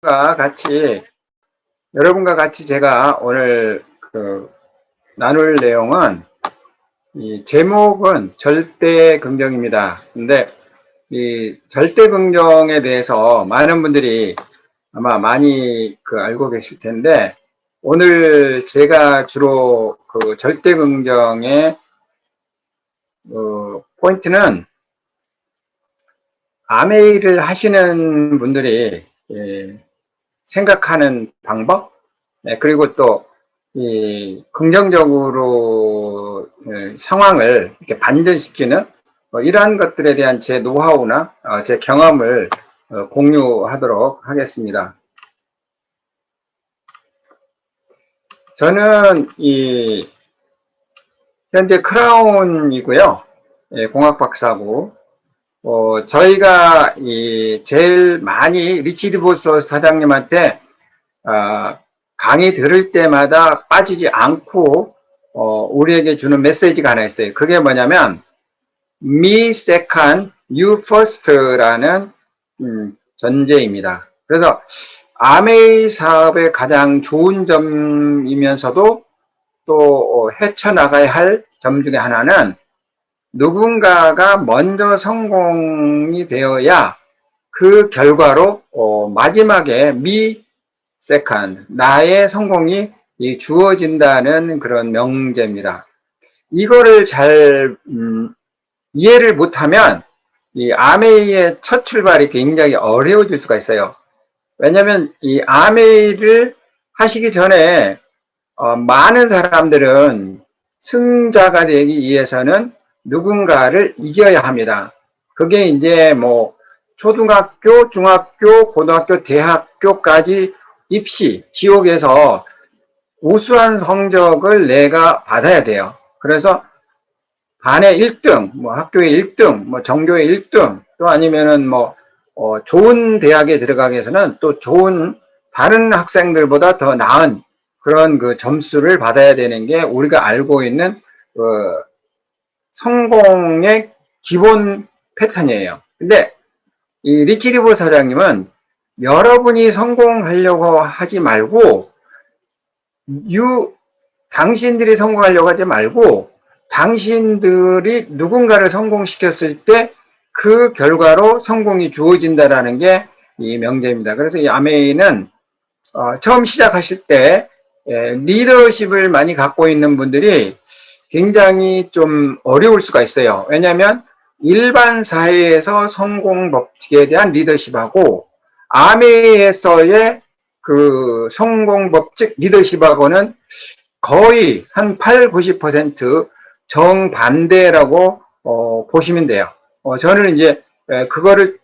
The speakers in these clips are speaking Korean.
같이 여러분과 같이 제가 오늘 나눌 내용은 이 제목은 절대 긍정입니다. 근데 이 절대 긍정에 대해서 많은 분들이 아마 많이 알고 계실 텐데, 오늘 제가 주로 절대 긍정의 포인트는 아메이를 하시는 분들이 생각하는 방법, 그리고 또 이 긍정적으로 상황을 이렇게 반전시키는 이러한 것들에 대한 제 노하우나 제 경험을 공유하도록 하겠습니다. 저는 현재 크라운이고요, 공학 박사고, 저희가 제일 많이 리치 디보스 사장님한테 강의 들을 때마다 빠지지 않고 우리에게 주는 메시지가 하나 있어요. 그게 뭐냐면 Me second, you first라는 전제입니다. 그래서 아메이 사업의 가장 좋은 점이면서도 또 헤쳐나가야 할 점 중에 하나는 누군가가 먼저 성공이 되어야 그 결과로 마지막에 me second, 나의 성공이 주어진다는 그런 명제입니다. 이거를 잘 이해를 못하면 이 아메이의 첫 출발이 굉장히 어려워질 수가 있어요. 왜냐하면 이 아메이를 하시기 전에 많은 사람들은 승자가 되기 위해서는 누군가를 이겨야 합니다. 그게 이제 뭐 초등학교, 중학교, 고등학교, 대학교까지 입시, 지옥에서 우수한 성적을 내가 받아야 돼요. 그래서 반의 1등, 뭐 학교의 1등, 뭐 전교의 1등, 또 아니면은 뭐 좋은 대학에 들어가기 위해서는 또 좋은 다른 학생들보다 더 나은 그런 점수를 받아야 되는 게 우리가 알고 있는 성공의 기본 패턴이에요. 근데 이 리치 리버 사장님은 여러분이 성공하려고 하지 말고 당신들이 성공하려고 하지 말고 당신들이 누군가를 성공시켰을 때 그 결과로 성공이 주어진다라는 게 이 명제입니다. 그래서 이 아메이는 처음 시작하실 때 리더십을 많이 갖고 있는 분들이 굉장히 좀 어려울 수가 있어요. 왜냐하면 일반 사회에서 성공 법칙에 대한 리더십하고 아메이에서의 성공 법칙 리더십하고는 거의 한 80~90% 정반대라고 보시면 돼요. 저는 이제 그거를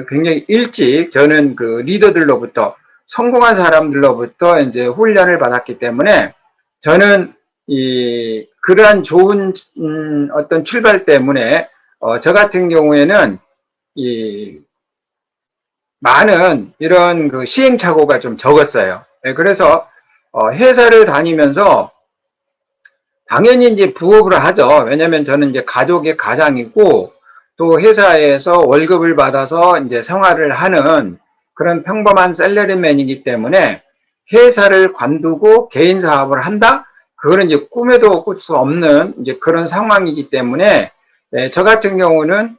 굉장히 일찍 저는 리더들로부터 성공한 사람들로부터 이제 훈련을 받았기 때문에 저는 그러한 좋은 어떤 출발 때문에 저 같은 경우에는 많은 이런 시행착오가 좀 적었어요. 그래서 회사를 다니면서 당연히 이제 부업을 하죠. 왜냐면 저는 이제 가족의 가장이고 또 회사에서 월급을 받아서 이제 생활을 하는 그런 평범한 셀러리맨이기 때문에 회사를 관두고 개인 사업을 한다? 그거는 이제 꿈에도 꿀 수 없는 이제 그런 상황이기 때문에 저 같은 경우는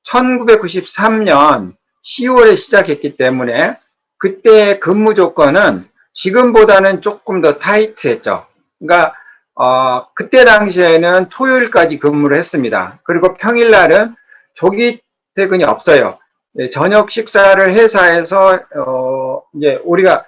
1993년 10월에 시작했기 때문에 그때 근무 조건은 지금보다는 조금 더 타이트했죠. 그러니까 그때 당시에는 토요일까지 근무를 했습니다. 그리고 평일날은 조기 퇴근이 없어요. 저녁 식사를 회사에서 이제 우리가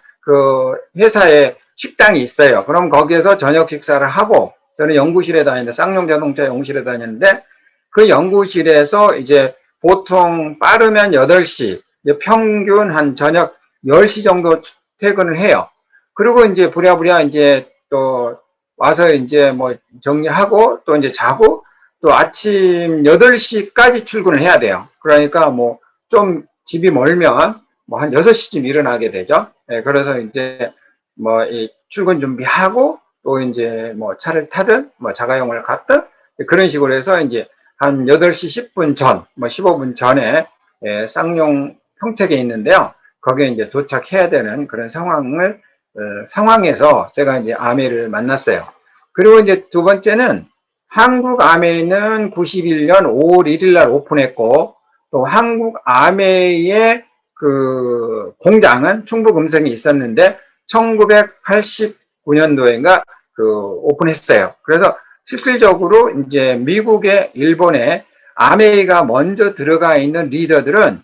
회사에 식당이 있어요. 그럼 거기에서 저녁 식사를 하고, 저는 연구실에 다니는데 쌍용자동차 연구실에 다니는데 그 연구실에서 이제 보통 빠르면 8시, 평균 한 저녁 10시 정도 퇴근을 해요. 그리고 이제 부랴부랴 이제 또 와서 이제 뭐 정리하고 또 이제 자고 또 아침 8시까지 출근을 해야 돼요. 그러니까 뭐 좀 집이 멀면 뭐 한 6시쯤 일어나게 되죠. 그래서 이제 뭐 출근 준비하고 또 이제 뭐 차를 타든 뭐 자가용을 갔든 그런 식으로 해서 이제 한 8시 10분 전, 뭐 15분 전에 쌍용 평택에 있는데요. 거기에 이제 도착해야 되는 그런 상황에서 제가 이제 아메이를 만났어요. 그리고 이제 두 번째는 한국 아메이는 91년 5월 1일 날 오픈했고, 또 한국 아메이의 그 공장은 충북 음성에 있었는데 1989년도인가 그 오픈했어요. 그래서 실질적으로 이제 미국에 일본에 아메이가 먼저 들어가 있는 리더들은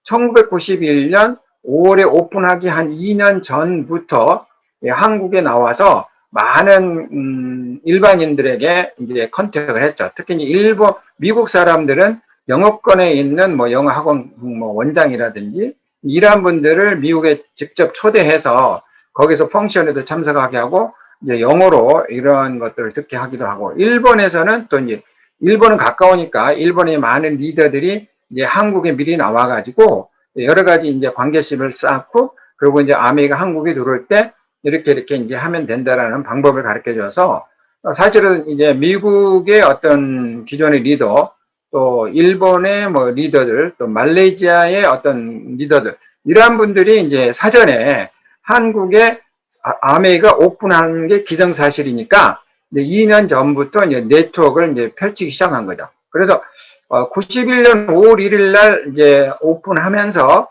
1991년 5월에 오픈하기 한 2년 전부터 한국에 나와서 많은 일반인들에게 이제 컨택을 했죠. 특히 일본, 미국 사람들은 영어권에 있는 뭐 영어 학원 뭐 원장이라든지 이러한 분들을 미국에 직접 초대해서 거기서 펑션에도 참석하게 하고 이제 영어로 이런 것들을 듣게 하기도 하고, 일본에서는 또 이제 일본은 가까우니까 일본의 많은 리더들이 이제 한국에 미리 나와가지고 여러 가지 이제 관계심을 쌓고, 그리고 이제 아메이가 한국에 들어올 때 이렇게 이제 하면 된다라는 방법을 가르쳐 줘서, 사실은 이제 미국의 어떤 기존의 리더, 또 일본의 뭐 리더들, 또 말레이시아의 어떤 리더들, 이러한 분들이 이제 사전에 한국에 아메이가 오픈한 게 기정사실이니까 이제 2년 전부터 이제 네트워크를 이제 펼치기 시작한 거죠. 그래서 91년 5월 1일 날 이제 오픈하면서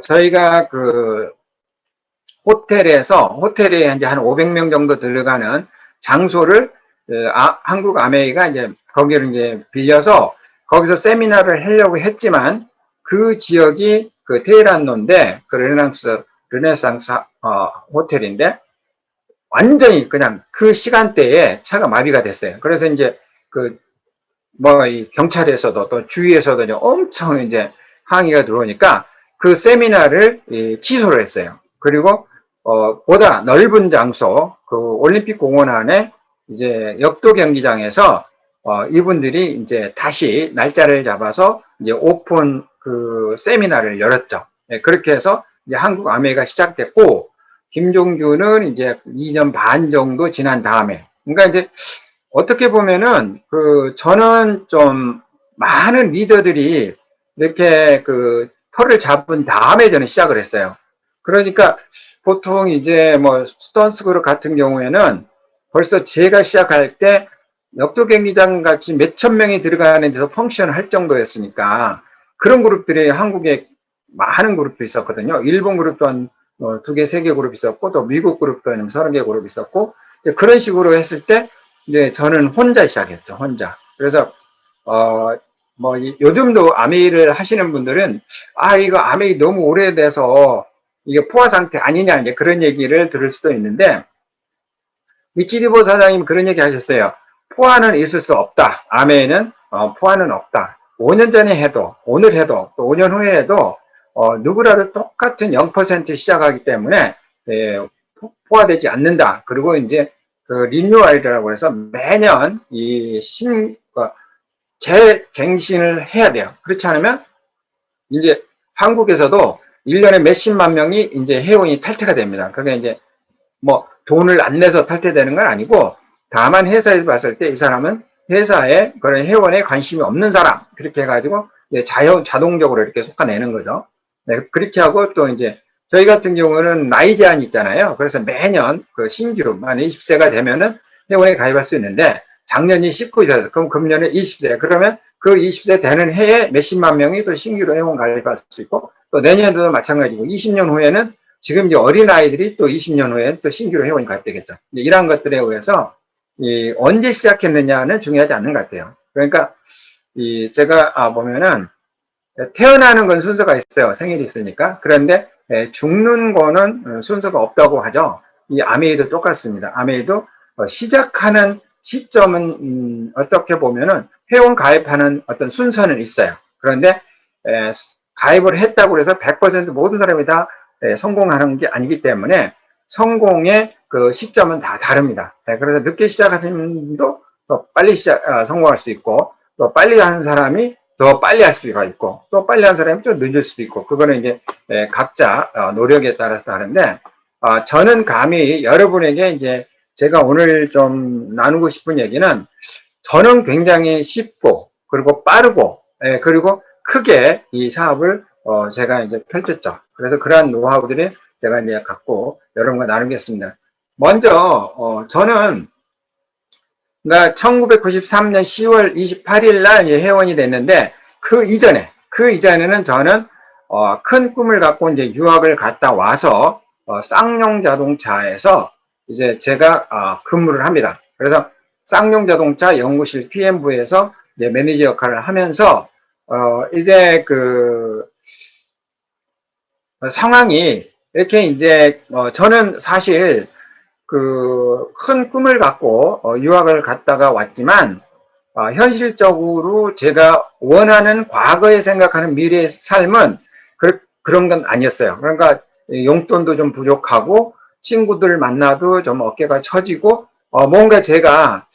저희가 그 호텔에 이제 한 500명 정도 들어가는 장소를 한국 아메이가 이제 거기를 이제 빌려서 거기서 세미나를 하려고 했지만, 그 지역이 그 테헤란노인데 그 르네상스 호텔인데 완전히 그냥 그 시간대에 차가 마비가 됐어요. 그래서 이제 이 경찰에서도 또 주위에서도 이제 엄청 이제 항의가 들어오니까 그 세미나를 취소를 했어요. 그리고 보다 넓은 장소, 그 올림픽 공원 안에 이제 역도 경기장에서 이분들이 이제 다시 날짜를 잡아서 이제 오픈 그 세미나를 열었죠. 네, 그렇게 해서 이제 한국 아메이가 시작됐고, 김종규는 이제 2년 반 정도 지난 다음에, 그러니까 이제 어떻게 보면은 저는 좀 많은 리더들이 이렇게 그 털을 잡은 다음에 저는 시작을 했어요. 그러니까 보통 이제 뭐 스톤스 그룹 같은 경우에는 벌써 제가 시작할 때 역도 경기장 같이 몇천 명이 들어가는 데서 펑션을 할 정도였으니까, 그런 그룹들이 한국에 많은 그룹도 있었거든요. 일본 그룹도 한 2개, 3개 그룹 있었고, 또 미국 그룹도 한 30개 그룹 있었고, 그런 식으로 했을 때 이제 저는 혼자 시작했죠. 혼자. 그래서 요즘도 아메이를 하시는 분들은 이거 아메이 너무 오래돼서 이게 포화 상태 아니냐, 이제 그런 얘기를 들을 수도 있는데, 미치리보 사장님 그런 얘기 하셨어요. 포화는 있을 수 없다. 아메이는 포화는 없다. 5년 전에 해도, 오늘 해도, 또 5년 후에 해도 누구라도 똑같은 0% 시작하기 때문에 포화되지 않는다. 그리고 이제 그 리뉴얼이라고 해서 매년 재갱신을 해야 돼요. 그렇지 않으면 이제 한국에서도 1년에 몇십만 명이 이제 회원이 탈퇴가 됩니다. 그게 이제 뭐 돈을 안 내서 탈퇴되는 건 아니고, 다만 회사에서 봤을 때 이 사람은 회사에 그런 회원에 관심이 없는 사람, 그렇게 해가지고 자동적으로 이렇게 솎아내는 거죠. 네, 그렇게 하고, 또 이제 저희 같은 경우는 나이 제한이 있잖아요. 그래서 매년 그 신규 만 20세가 되면은 회원에 가입할 수 있는데, 작년이 19세였어요. 그럼 금년에 20세. 그러면 그 20세 되는 해에 몇십만 명이 또 신규로 회원 가입할 수 있고, 또 내년도도 마찬가지고, 20년 후에는 지금 이제 어린아이들이 또 20년 후에 또 신규로 회원이 가입되겠죠. 이러한 것들에 의해서 언제 시작했느냐는 중요하지 않는 것 같아요. 그러니까 제가 보면은 태어나는 건 순서가 있어요. 생일이 있으니까. 그런데 죽는 거는 순서가 없다고 하죠. 이 아메이도 똑같습니다. 아메이도 시작하는 시점은 어떻게 보면은 회원 가입하는 어떤 순서는 있어요. 그런데 가입을 했다고 해서 100% 모든 사람이 다 성공하는 게 아니기 때문에 성공의 그 시점은 다 다릅니다. 그래서 늦게 시작하시는 분도 더 빨리 성공할 수 있고, 또 빨리 하는 사람이 더 빨리 할 수가 있고, 또 빨리 하는 사람이 좀 늦을 수도 있고, 그거는 이제 각자 노력에 따라서 다른데, 저는 감히 여러분에게 이제 제가 오늘 좀 나누고 싶은 얘기는, 저는 굉장히 쉽고, 그리고 빠르고, 그리고 크게 이 사업을 제가 이제 펼쳤죠. 그래서 그러한 노하우들이 제가 이제 갖고 여러분과 나누겠습니다. 먼저, 저는, 그러니까 1993년 10월 28일 날 회원이 됐는데, 그 이전에는 저는, 큰 꿈을 갖고 이제 유학을 갔다 와서, 쌍용 자동차에서 이제 제가, 근무를 합니다. 그래서 쌍용 자동차 연구실 PM부에서 이제 매니저 역할을 하면서, 이제 상황이 이렇게 이제, 저는 사실 큰 꿈을 갖고 유학을 갔다가 왔지만, 현실적으로 제가 원하는 과거에 생각하는 미래의 삶은 그런 건 아니었어요. 그러니까 용돈도 좀 부족하고 친구들 만나도 좀 어깨가 처지고 뭔가 제가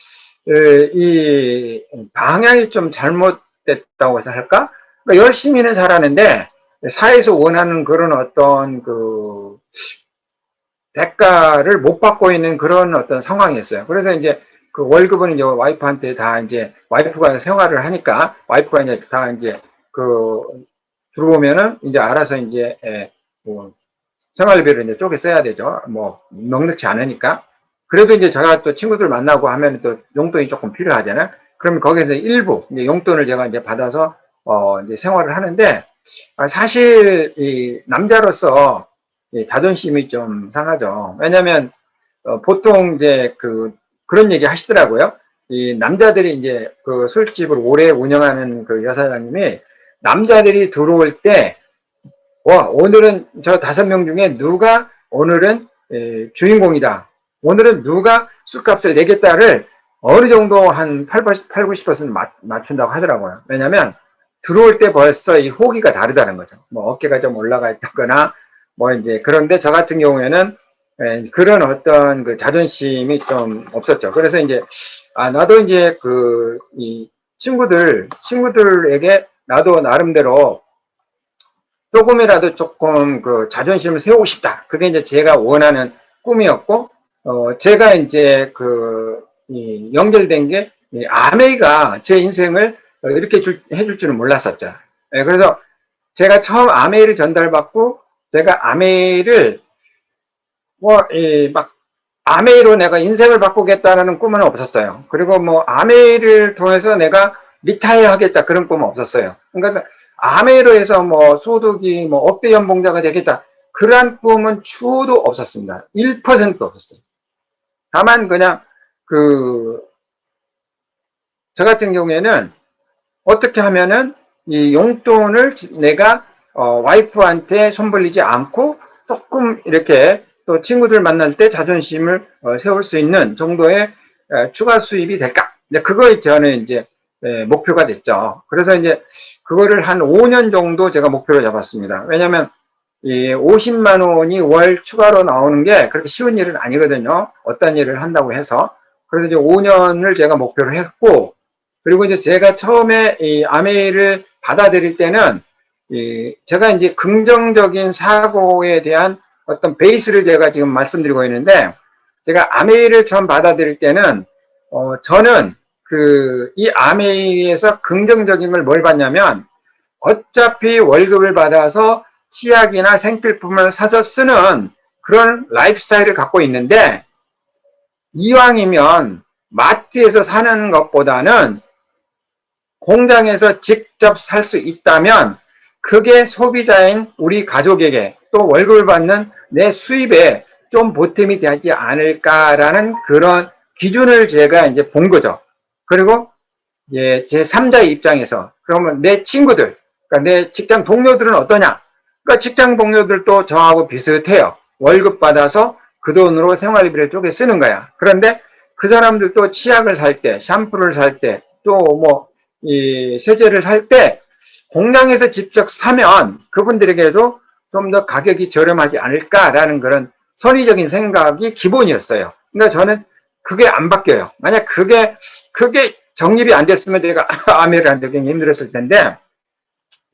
이 방향이 좀 잘못됐다고 해서 할까? 그러니까 열심히는 살았는데 사회에서 원하는 그런 어떤 대가를 못 받고 있는 그런 어떤 상황이었어요. 그래서 이제 그 월급은 이제 와이프한테 다 이제 와이프가 생활을 하니까 와이프가 이제 다 이제 들어오면은 이제 알아서 이제 뭐 생활비를 이제 쪼개 써야 되죠. 뭐 넉넉지 않으니까. 그래도 이제 제가 또 친구들 만나고 하면 또 용돈이 조금 필요하잖아요. 그러면 거기에서 일부 이제 용돈을 제가 이제 받아서 이제 생활을 하는데 사실 이 남자로서 자존심이 좀 상하죠. 왜냐면 보통 이제 그런 얘기 하시더라고요. 이 남자들이 이제 술집을 오래 운영하는 여사장님이 남자들이 들어올 때 오늘은 저 5명 중에 누가 오늘은 주인공이다. 오늘은 누가 술값을 내겠다를 어느 정도 한 90% 맞춘다고 하더라고요. 왜냐면 들어올 때 벌써 이 호기가 다르다는 거죠. 뭐 어깨가 좀 올라가 있다거나 뭐 이제 그런데 저 같은 경우에는 그런 어떤 자존심이 좀 없었죠. 그래서 이제 나도 이제 이 친구들에게 나도 나름대로 조금이라도 조금 자존심을 세우고 싶다. 그게 이제 제가 원하는 꿈이었고, 제가 이제 연결된 게, 아메이가 제 인생을 이렇게 해줄 줄은 몰랐었죠. 그래서 제가 처음 아메이를 전달받고, 제가 아메이를, 아메이로 내가 인생을 바꾸겠다는 꿈은 없었어요. 그리고 아메이를 통해서 내가 리타이어 하겠다 그런 꿈은 없었어요. 그러니까 아메이로 해서 소득이 억대 연봉자가 되겠다. 그러한 꿈은 추호도 없었습니다. 1%도 없었어요. 다만 그냥 저 같은 경우에는 어떻게 하면은 이 용돈을 내가 와이프한테 손벌리지 않고 조금 이렇게 또 친구들 만날 때 자존심을 세울 수 있는 정도의 추가 수입이 될까? 그거에 저는 이제 목표가 됐죠. 그래서 이제 그거를 한 5년 정도 제가 목표로 잡았습니다. 왜냐하면 이 50만 원이 월 추가로 나오는 게 그렇게 쉬운 일은 아니거든요. 어떤 일을 한다고 해서. 그래서 이제 5년을 제가 목표로 했고, 그리고 이제 제가 처음에 이 아메이를 받아들일 때는 제가 이제 긍정적인 사고에 대한 어떤 베이스를 제가 지금 말씀드리고 있는데, 제가 아메이를 처음 받아들일 때는 저는 이 아메이에서 긍정적인 걸 뭘 봤냐면, 어차피 월급을 받아서 치약이나 생필품을 사서 쓰는 그런 라이프 스타일을 갖고 있는데, 이왕이면 마트에서 사는 것보다는 공장에서 직접 살 수 있다면 그게 소비자인 우리 가족에게 또 월급을 받는 내 수입에 좀 보탬이 되지 않을까라는 그런 기준을 제가 이제 본 거죠. 그리고 제 3자의 입장에서 그러면 내 친구들, 그러니까 내 직장 동료들은 어떠냐? 그러니까 직장 동료들도 저하고 비슷해요. 월급 받아서 그 돈으로 생활비를 쪼개 쓰는 거야. 그런데 그 사람들도 치약을 살 때, 샴푸를 살 때, 또 이 세제를 살 때 공장에서 직접 사면 그분들에게도 좀 더 가격이 저렴하지 않을까라는 그런 선의적인 생각이 기본이었어요. 그러니까 저는 그게 안 바뀌어요. 만약 그게 정립이 안 됐으면 제가 아메를 하는데 굉장히 힘들었을 텐데,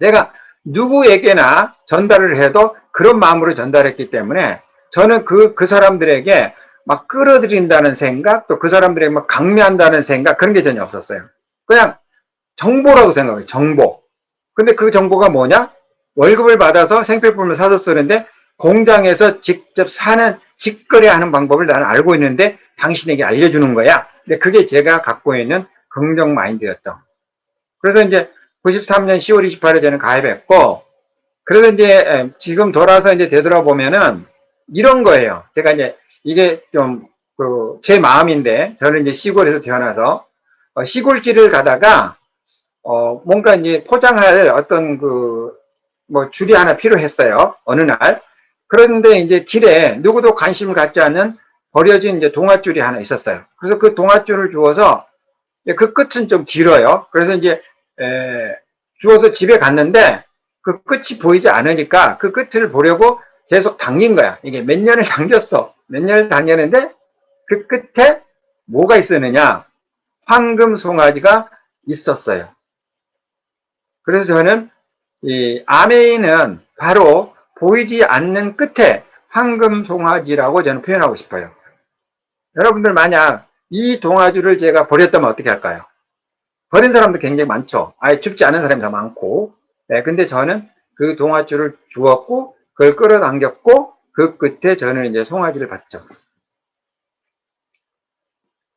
제가 누구에게나 전달을 해도 그런 마음으로 전달했기 때문에 저는 그 사람들에게 막 끌어들인다는 생각, 또 그 사람들에게 막 강매한다는 생각, 그런 게 전혀 없었어요. 그냥 정보라고 생각해요. 정보. 근데 그 정보가 뭐냐? 월급을 받아서 생필품을 사서 쓰는데 공장에서 직접 사는 직거래하는 방법을 나는 알고 있는데 당신에게 알려주는 거야. 근데 그게 제가 갖고 있는 긍정 마인드였죠. 그래서 이제 93년 10월 28일에 저는 가입했고, 그래서 이제 지금 돌아서 이제 되돌아보면은 이런 거예요. 제가 이제 이게 좀 제 마음인데, 저는 이제 시골에서 태어나서 시골길을 가다가 뭔가 이제 포장할 어떤 뭐 줄이 하나 필요했어요. 어느 날. 그런데 이제 길에 누구도 관심을 갖지 않는 버려진 이제 동아줄이 하나 있었어요. 그래서 그 동아줄을 주워서 그 끝은 좀 길어요. 그래서 이제 주워서 집에 갔는데 그 끝이 보이지 않으니까 그 끝을 보려고 계속 당긴 거야. 이게 몇 년을 당겼어. 몇 년을 당겼는데 그 끝에 뭐가 있었느냐? 황금 송아지가 있었어요. 그래서 저는 이 아메이는 바로 보이지 않는 끝에 황금 송아지라고 저는 표현하고 싶어요. 여러분들 만약 이 동아줄을 제가 버렸다면 어떻게 할까요? 버린 사람도 굉장히 많죠. 아예 줍지 않은 사람이 더 많고. 네, 근데 저는 그 동아줄을 주었고, 그걸 끌어당겼고, 그 끝에 저는 이제 송아지를 봤죠.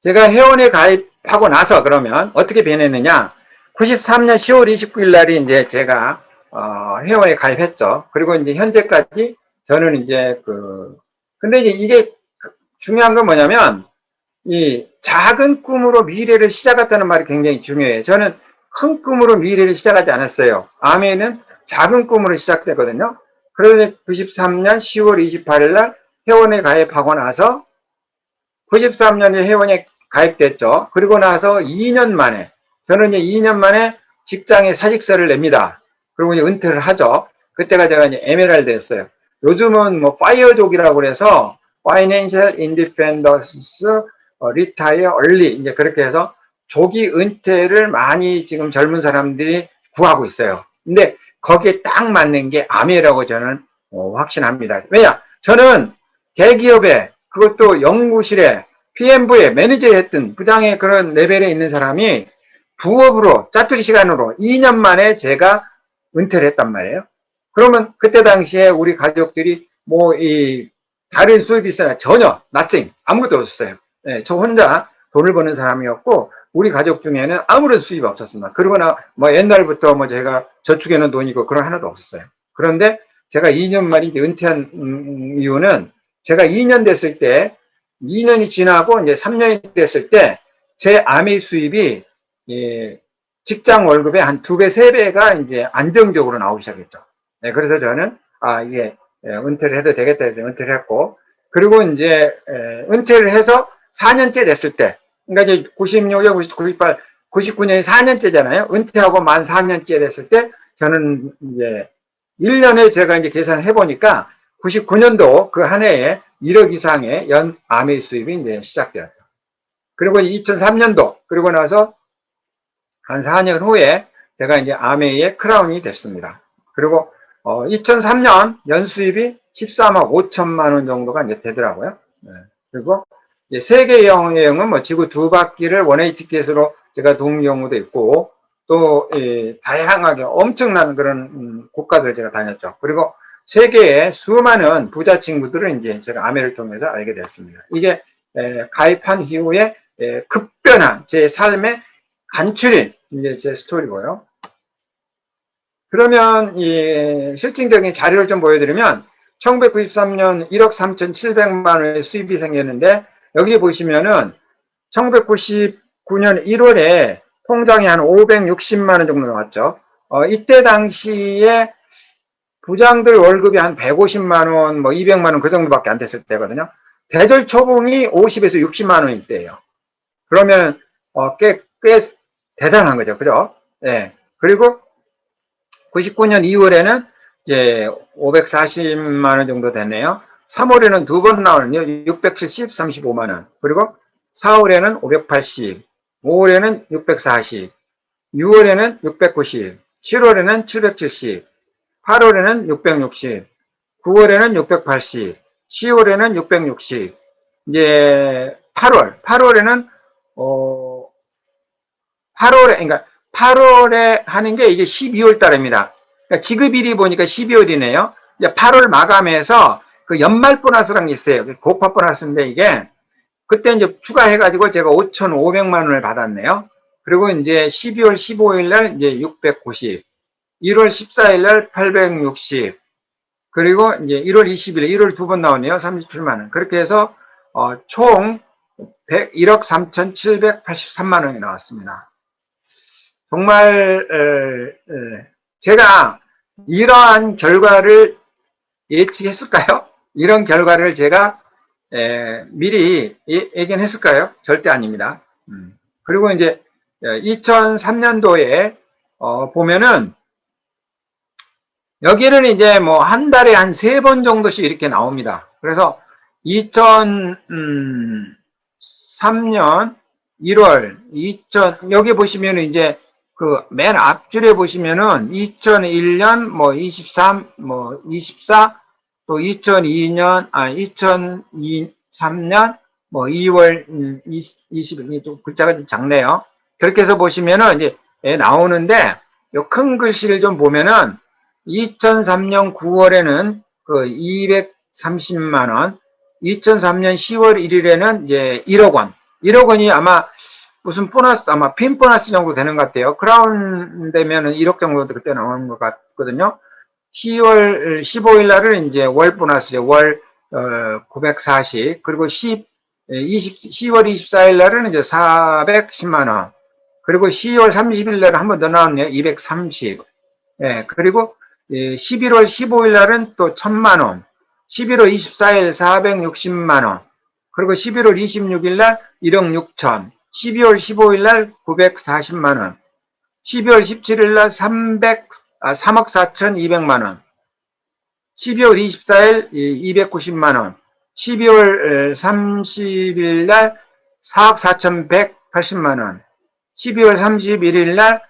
제가 회원에 가입하고 나서 그러면 어떻게 변했느냐? 93년 10월 29일 날이 이제 제가 회원에 가입했죠. 그리고 이제 현재까지 저는 이제 근데 이제 이게 중요한 건 뭐냐면 이 작은 꿈으로 미래를 시작했다는 말이 굉장히 중요해요. 저는 큰 꿈으로 미래를 시작하지 않았어요. 아멘은 작은 꿈으로 시작됐거든요. 그래서 93년 10월 28일 날 회원에 가입하고 나서 93년에 회원에 가입됐죠. 그리고 나서 2년 만에 저는 이제 2년 만에 직장에 사직서를 냅니다. 그리고 이제 은퇴를 하죠. 그때가 제가 이제 에메랄드였어요. 요즘은 뭐 파이어족이라고 그래서 Financial Independence Retire Early 이제 그렇게 해서 조기 은퇴를 많이 지금 젊은 사람들이 구하고 있어요. 근데 거기에 딱 맞는 게 아메라고 저는 확신합니다. 왜냐? 저는 대기업에 그것도 연구실에 PM부에 매니저 했던 부장의 그런 레벨에 있는 사람이 부업으로 짜투리 시간으로 2년 만에 제가 은퇴를 했단 말이에요. 그러면 그때 당시에 우리 가족들이 뭐 이 다른 수입이 있어야 전혀 nothing 아무것도 없었어요. 네, 저 혼자 돈을 버는 사람이었고 우리 가족 중에는 아무런 수입이 없었습니다. 그러거나 뭐 옛날부터 뭐 제가 저축해놓은 돈이고 그런 하나도 없었어요. 그런데 제가 2년 만에 은퇴한 이유는 제가 2년 됐을 때 2년이 지나고 이제 3년이 됐을 때 제 아메 수입이 직장 월급의 한 2배, 3배가 이제 안정적으로 나오기 시작했죠. 네, 그래서 저는 이게 은퇴를 해도 되겠다 해서 은퇴를 했고 그리고 이제 은퇴를 해서 4년째 됐을 때 그러니까 이제 96에 98, 99년이 4년째잖아요. 은퇴하고 만 4년째 됐을 때 저는 이제 1년에 제가 이제 계산을 해보니까 99년도 그 한 해에 1억 이상의 연 아메 수입이 이제 시작되었죠. 그리고 2003년도, 그리고 나서 한 4년 후에 제가 이제 아메이의 크라운이 됐습니다. 그리고 2003년 연수입이 14만 5천만 원 정도가 이제 되더라고요. 네. 그리고 이제 세계 여행은 뭐 지구 2바퀴를 원웨이 티켓으로 제가 도는 경우도 있고 또 다양하게 엄청난 그런 국가들 제가 다녔죠. 그리고 세계의 수많은 부자 친구들을 이제 제가 아메를 통해서 알게 됐습니다. 이게 가입한 이후에 급변한 제 삶의 간추린 이제 제 스토리고요. 그러면 이 실질적인 자료를 좀 보여드리면 1993년 1억 3,700만 원의 수입이 생겼는데 여기 보시면은 1999년 1월에 통장에 한 560만 원 정도 나왔죠. 이때 당시에 부장들 월급이 한 150만 원, 뭐 200만 원 그 정도밖에 안 됐을 때거든요. 대절 초봉이 50에서 60만 원일 때예요. 그러면 꽤 대단한 거죠, 그죠? 네. 그리고 99년 2월에는 이제 540만 원 정도 됐네요. 3월에는 두 번 나오는요, 670, 35만 원. 그리고 4월에는 580, 5월에는 640, 6월에는 690, 7월에는 770, 8월에는 660, 9월에는 680, 10월에는 660, 이제 8월에는 8월에, 그러니까 8월에 하는 게 이게 12월 달입니다. 그러니까 지급일이 보니까 12월이네요. 이제 8월 마감해서 그 연말 보너스라는 게 있어요. 고파 보너스인데 이게 그때 이제 추가해가지고 제가 5,500만 원을 받았네요. 그리고 이제 12월 15일 날 이제 690, 1월 14일 날 860, 그리고 이제 1월 20일, 1월 두 번 나오네요. 37만 원. 그렇게 해서 총 1억 3,783만 원이 나왔습니다. 정말 제가 이러한 결과를 예측했을까요? 이런 결과를 제가 미리 예견했을까요? 절대 아닙니다. 그리고 이제 2003년도에 보면은 여기는 이제 뭐 한 달에 한 3번 정도씩 이렇게 나옵니다. 그래서 2003년 1월 여기 보시면은 이제 그 맨 앞줄에 보시면은 2001년 뭐 23, 뭐 24, 또 2002년, 2003년 뭐 2월 20일, 좀 글자가 좀 작네요. 그렇게 해서 보시면은 이제 나오는데 요 큰 글씨를 좀 보면은 2003년 9월에는 그 230만 원, 2003년 10월 1일에는 이제 1억 원. 1억 원이 아마 무슨 보너스, 아마 핀 보너스 정도 되는 것 같아요. 크라운 되면은 1억 정도 그때 나오는 것 같거든요. 10월 15일 날은 이제 월 보너스죠. 월 940. 그리고 10월 24일 날은 이제 410만 원. 그리고 10월 30일 날은 한 번 더 나왔네요. 230. 예, 그리고 11월 15일 날은 또 1000만 원. 11월 24일 460만 원. 그리고 11월 26일 날 1억 6천. 12월 15일 날 940만 원. 12월 17일 날 3억 4,200만 원. 12월 24일 290만 원. 12월 30일 날 4억 4,180만 원. 12월 31일 날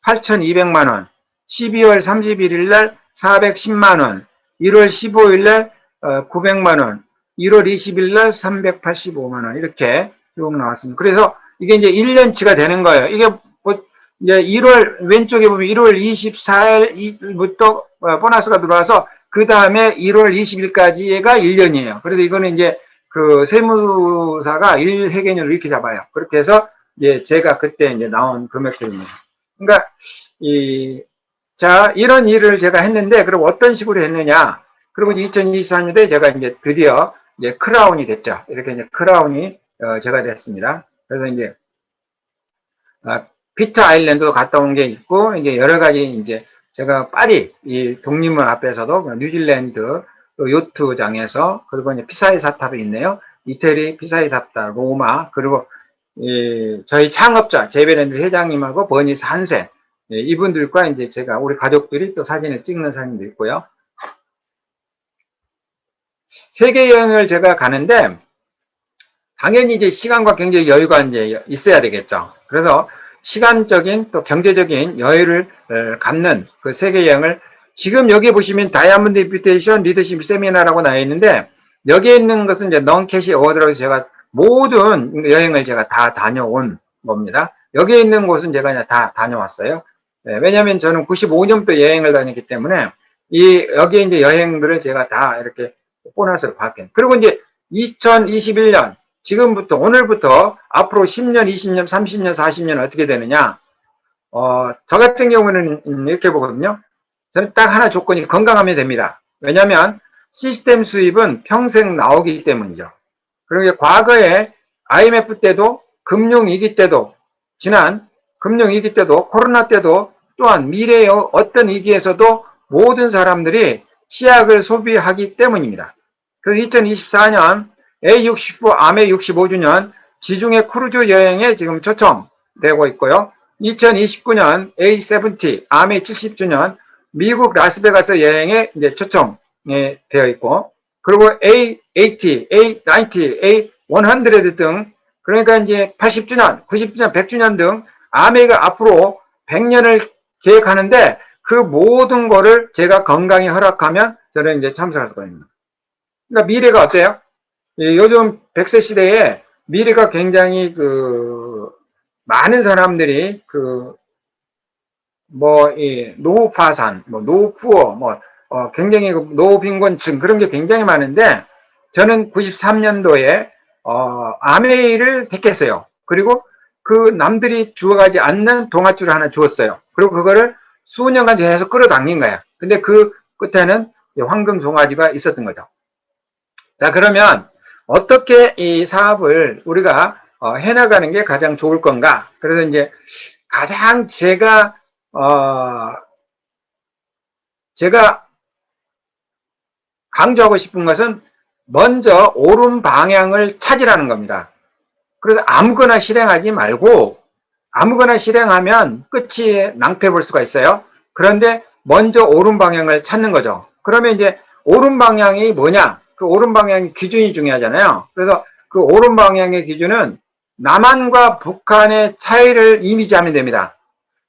8,200만 원. 12월 31일 날 410만 원. 1월 15일 날 900만 원. 1월 20일 날 385만 원. 이렇게 쭉 나왔습니다. 그래서 이게 이제 1년치가 되는 거예요. 이게 뭐 이제 1월 왼쪽에 보면 1월 24일부터 보너스가 들어와서 그 다음에 1월 20일까지가 1년이에요. 그래서 이거는 이제 그 세무사가 1회계율을 이렇게 잡아요. 그렇게 해서 이제 제가 그때 이제 나온 금액들입니다. 그러니까 자, 이런 일을 제가 했는데, 그럼 어떤 식으로 했느냐? 그리고 2024년도에 제가 이제 드디어 이제 크라운이 됐죠. 이렇게 이제 크라운이 제가 됐습니다. 그래서 이제 피트 아일랜드도 갔다 온 게 있고, 이제 여러 가지 이제 제가 파리 이 독립문 앞에서도 뉴질랜드 요트장에서, 그리고 이제 피사의 사탑이 있네요. 이태리 피사의 사탑, 로마, 그리고 저희 창업자 제베랜드 회장님하고 버니스 한센, 이분들과 이제 제가 우리 가족들이 또 사진을 찍는 사진도 있고요. 세계 여행을 제가 가는데 당연히 이제 시간과 경제 여유가 이제 있어야 되겠죠. 그래서 시간적인 또 경제적인 여유를 갖는 그 세계 여행을, 지금 여기 보시면 다이아몬드 인비테이션 리더십 세미나라고 나와 있는데, 여기에 있는 것은 이제 넌캐시 어워드라고 제가 모든 여행을 제가 다 다녀온 겁니다. 여기에 있는 곳은 제가 그냥 다 다녀왔어요. 왜냐하면 저는 95년도 여행을 다녔기 때문에 여기에 이제 여행들을 제가 다 이렇게 보너스를 받게. 그리고 이제 2021년 지금부터 오늘부터 앞으로 10년, 20년, 30년, 40년 어떻게 되느냐? 저 같은 경우는 이렇게 보거든요. 저는 딱 하나 조건이 건강하면 됩니다. 왜냐하면 시스템 수입은 평생 나오기 때문이죠. 그리고 과거에 IMF 때도 금융위기 때도, 지난 금융위기 때도, 코로나 때도, 또한 미래의 어떤 위기에서도 모든 사람들이 치약을 소비하기 때문입니다. 그래서 2024년 A65 아메 65주년 지중해 크루즈 여행에 지금 초청되고 있고요. 2029년 A70 아메 70주년 미국 라스베가스 여행에 이제 초청되어 있고, 그리고 A80, A90, A100 등, 그러니까 이제 80주년, 90주년, 100주년 등 아메가 앞으로 100년을 계획하는데 그 모든 거를 제가 건강히 허락하면 저는 이제 참석할 수가 있습니다. 그러니까 미래가 어때요? 요즘 100세 시대에 미래가 굉장히 많은 사람들이 뭐, 이, 노후파산, 뭐, 노후푸어, 뭐, 굉장히 노후빈곤층 그런 게 굉장히 많은데, 저는 93년도에, 아메이를 택했어요. 그리고 그 남들이 주어가지 않는 동아줄을 하나 주었어요. 그리고 그거를 수년간 계속 끌어당긴 거야. 근데 그 끝에는 황금 송아지가 있었던 거죠. 자, 그러면 어떻게 이 사업을 우리가 해나가는 게 가장 좋을 건가? 그래서 이제 가장 제가 강조하고 싶은 것은 먼저 옳은 방향을 찾으라는 겁니다. 그래서 아무거나 실행하지 말고 아무거나 실행하면 끝이 낭패 볼 수가 있어요. 그런데 먼저 옳은 방향을 찾는 거죠. 그러면 이제 옳은 방향이 뭐냐? 그 옳은 방향의 기준이 중요하잖아요. 그래서 그 옳은 방향의 기준은 남한과 북한의 차이를 이미지하면 됩니다.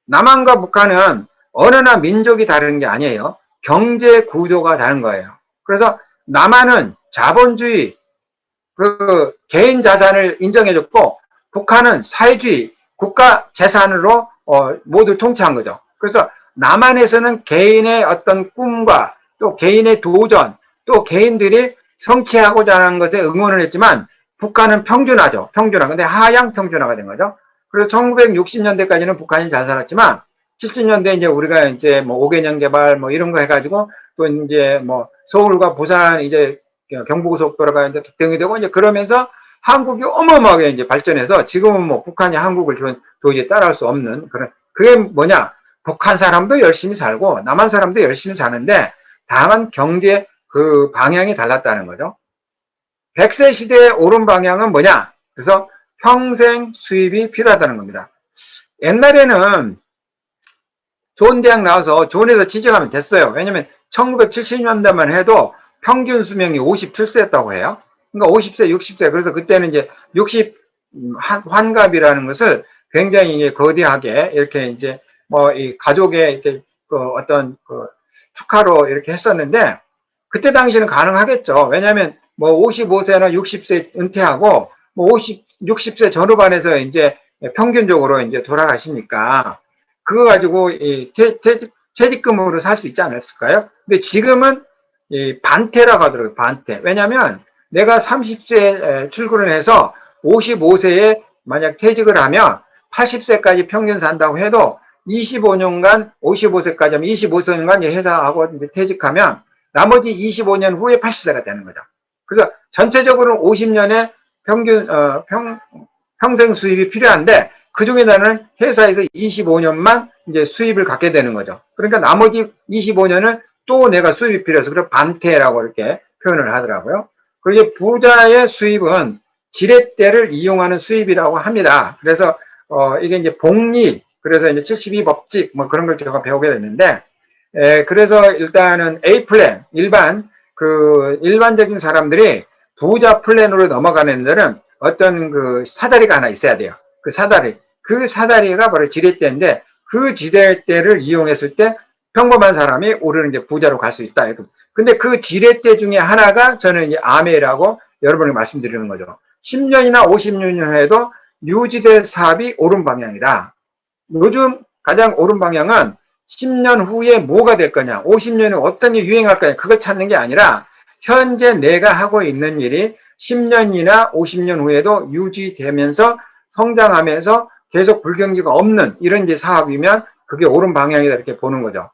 남한과 북한은 언어나 민족이 다른 게 아니에요. 경제 구조가 다른 거예요. 그래서 남한은 자본주의, 그 개인 자산을 인정해줬고 북한은 사회주의, 국가 재산으로 모두 통치한 거죠. 그래서 남한에서는 개인의 어떤 꿈과 또 개인의 도전, 또 개인들이 성취하고자 하는 것에 응원을 했지만 북한은 평준화죠. 평준화. 근데 하향 평준화가 된 거죠. 그래서 1960년대까지는 북한이 잘 살았지만 70년대 이제 우리가 이제 뭐 5개년 개발 뭐 이런 거 해가지고 또 이제 뭐 서울과 부산 이제 경부고속도로가 이제 득템이 되고 이제 그러면서 한국이 어마어마하게 이제 발전해서 지금은 뭐 북한이 한국을 도저히 따라할 수 없는 그런, 그게 뭐냐? 북한 사람도 열심히 살고 남한 사람도 열심히 사는데 다만 경제 그 방향이 달랐다는 거죠. 100세 시대의 옳은 방향은 뭐냐? 그래서 평생 수입이 필요하다는 겁니다. 옛날에는 좋은 대학 나와서 좋은 회사 취직하면 됐어요. 왜냐면 1970년대만 해도 평균 수명이 57세였다고 해요. 그러니까 50세, 60세. 그래서 그때는 이제 60 환갑이라는 것을 굉장히 거대하게 이렇게 이제 뭐 이 가족의 이렇게 그 어떤 그 축하로 이렇게 했었는데 그때 당시에는 가능하겠죠. 왜냐하면 뭐 55세나 60세 은퇴하고 뭐 60세 전후반에서 이제 평균적으로 이제 돌아가시니까 그거 가지고 이 퇴직금으로 살 수 있지 않았을까요? 근데 지금은 이 반태라고 하더라고요. 반태. 왜냐하면 내가 30세 출근을 해서 55세에 만약 퇴직을 하면 80세까지 평균 산다고 해도 25년간 55세까지 하면 25년간 회사하고 퇴직하면 나머지 25년 후에 80세가 되는 거죠. 그래서 전체적으로 50년의 평균 평생 수입이 필요한데 그 중에 나는 회사에서 25년만 이제 수입을 갖게 되는 거죠. 그러니까 나머지 25년은 또 내가 수입이 필요해서 그래서 반태라고 이렇게 표현을 하더라고요. 그리고 부자의 수입은 지렛대를 이용하는 수입이라고 합니다. 그래서 이게 이제 복리, 그래서 이제 72법칙 뭐 그런 걸 제가 배우게 됐는데, 그래서 일단은 A 플랜, 일반적인 사람들이 부자 플랜으로 넘어가는 데는 어떤 그 사다리가 하나 있어야 돼요. 그 사다리가 바로 지렛대인데 그 지렛대를 이용했을 때 평범한 사람이 오르는 이제 부자로 갈 수 있다. 근데 그 지렛대 중에 하나가 저는 이제 아메라고 여러분에게 말씀드리는 거죠. 10년이나 50년 후에도 유지될 사업이 옳은 방향이다. 요즘 가장 옳은 방향은 10년 후에 뭐가 될 거냐, 50년에 어떤 일이 유행할 거냐, 그걸 찾는 게 아니라 현재 내가 하고 있는 일이 10년이나 50년 후에도 유지되면서 성장하면서 계속 불경기가 없는 이런 이제 사업이면 그게 옳은 방향이다 이렇게 보는 거죠.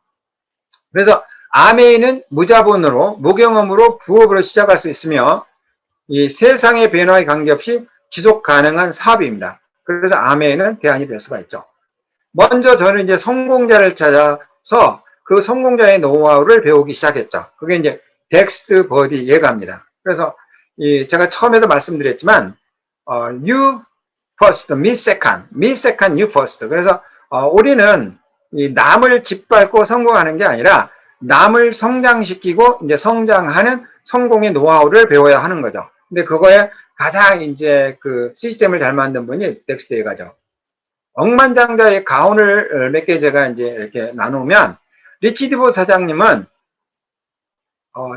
그래서 아메이는 무자본으로 무경험으로 부업으로 시작할 수 있으며 이 세상의 변화에 관계없이 지속 가능한 사업입니다. 그래서 아메이는 대안이 될 수가 있죠. 먼저 저는 이제 성공자를 찾아서 그 성공자의 노하우를 배우기 시작했죠. 그게 이제 덱스 버디 예가입니다. 그래서 제가 처음에도 말씀드렸지만 you first, me second, me second, you first. 그래서 우리는 이 남을 짓밟고 성공하는 게 아니라 남을 성장시키고 이제 성장하는 성공의 노하우를 배워야 하는 거죠. 근데 그거에 가장 이제 그 시스템을 잘 만든 분이 덱스 예가죠. 억만장자의 가훈을 몇 개 제가 이제 이렇게 나누면 리치 디보 사장님은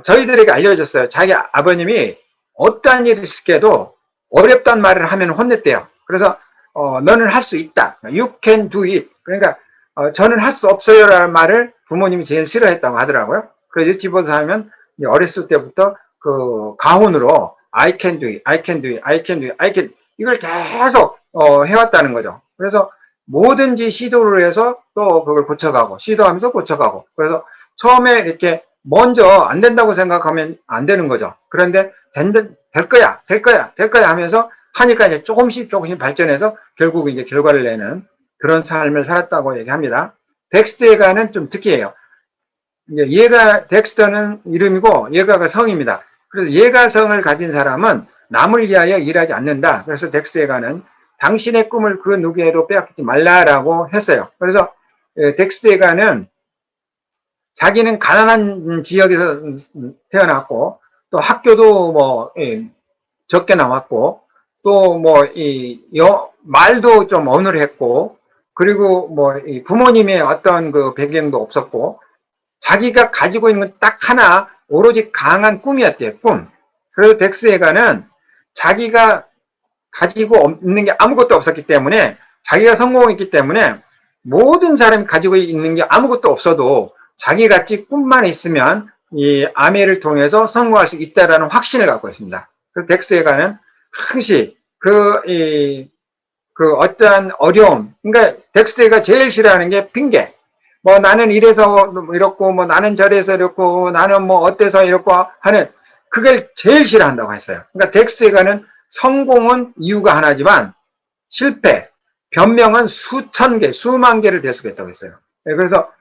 저희들에게 알려줬어요. 자기 아버님이 어떠한 일을 시켜도 어렵단 말을 하면 혼냈대요. 그래서 너는 할 수 있다. You can do it. 그러니까 저는 할 수 없어요라는 말을 부모님이 제일 싫어했다고 하더라고요. 그래서 집어서 하면 어렸을 때부터 그 가훈으로 I can do it, I can do it, I can do it, I can 이걸 계속 해왔다는 거죠. 그래서 뭐든지 시도를 해서 또 그걸 고쳐가고 시도하면서 고쳐가고 그래서 처음에 이렇게 먼저 안 된다고 생각하면 안 되는 거죠. 그런데 될 거야, 될 거야, 될 거야 하면서 하니까 이제 조금씩 발전해서 결국 이제 결과를 내는 그런 삶을 살았다고 얘기합니다. 덱스터가는 좀 특이해요. 덱스터는 이름이고 예가가 성입니다. 그래서 예가성을 가진 사람은 남을 위하여 일하지 않는다. 그래서 덱스터가는 당신의 꿈을 그 누구에도 빼앗기지 말라라고 했어요. 그래서 덱스터가는 자기는 가난한 지역에서 태어났고 또 학교도 뭐 적게 나왔고 또 뭐 말도 좀 어눌했고 그리고 뭐 부모님의 어떤 그 배경도 없었고 자기가 가지고 있는 건 딱 하나 오로지 강한 꿈이었대요. 꿈. 그래서 덱스에가는 자기가 가지고 있는 게 아무것도 없었기 때문에 자기가 성공했기 때문에 모든 사람이 가지고 있는 게 아무것도 없어도 자기같이 꿈만 있으면 이 아메를 통해서 성공할 수 있다라는 확신을 갖고 있습니다. 그래서 덱스에가는 항시 그 어떠한 어려움, 그러니까 덱스터가 제일 싫어하는 게 핑계. 뭐 나는 이래서 이렇고, 뭐 나는 저래서 이렇고, 나는 뭐 어때서 이렇고 하는 그걸 제일 싫어한다고 했어요. 그러니까 덱스터가는 성공은 이유가 하나지만 실패, 변명은 수천 개, 수만 개를 대수겠다고 했어요. 그래서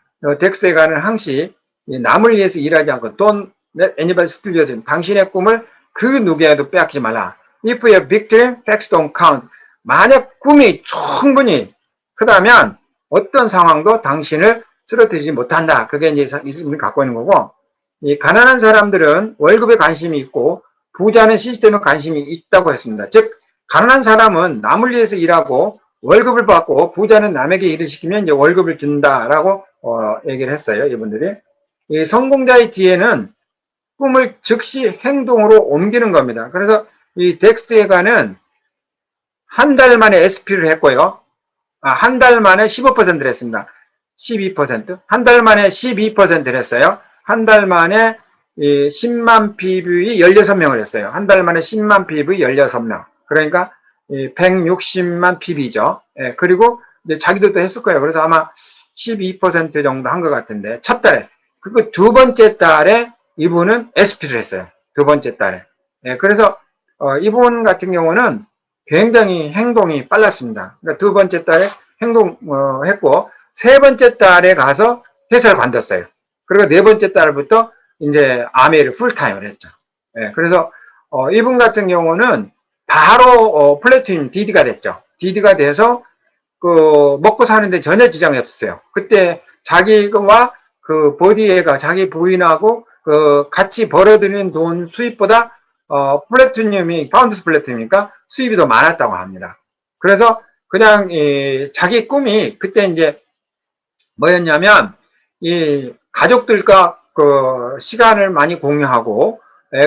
덱스터가는 항시 남을 위해서 일하지 않고 Don't let anybody steal your dream. 당신의 꿈을 그 누구에도 빼앗기지 말라. If your victory, facts don't count. 만약 꿈이 충분히 크다면 어떤 상황도 당신을 쓰러뜨리지 못한다. 그게 이제 이승을 갖고 있는 거고, 이 가난한 사람들은 월급에 관심이 있고 부자는 시스템에 관심이 있다고 했습니다. 즉 가난한 사람은 남을 위해서 일하고 월급을 받고 부자는 남에게 일을 시키면 이제 월급을 준다라고 얘기를 했어요. 이분들이. 이 성공자의 지혜는 꿈을 즉시 행동으로 옮기는 겁니다. 그래서 이 덱스터에가는 한 달 만에 SP를 했고요. 한 달 만에 15%를 했습니다. 12%. 한 달 만에 12%를 했어요. 한 달 만에 10만 PV 16명을 했어요. 한 달 만에 10만 PV 16명. 그러니까 160만 PV죠. 그리고 이제 자기도 또 했을 거예요. 그래서 아마 12% 정도 한 것 같은데 첫 달에. 그리고 두 번째 달에 이분은 SP를 했어요. 두 번째 달에. 그래서 이분 같은 경우는 굉장히 행동이 빨랐습니다. 그러니까 두 번째 달에 행동했고 세 번째 달에 가서 회사를 관뒀어요. 그리고 네 번째 달부터 이제 아메를 풀타임을 했죠. 그래서 이분 같은 경우는 바로 플래티넘 DD가 됐죠. DD가 돼서 그 먹고 사는데 전혀 지장이 없었어요. 그때 자기와 그 버디에가 자기 부인하고 그 같이 벌어들이는 돈 수입보다 플래티늄이 파운드스 플래티늄이니까 수입이 더 많았다고 합니다. 그래서 그냥 자기 꿈이 그때 이제 뭐였냐면 이 가족들과 그 시간을 많이 공유하고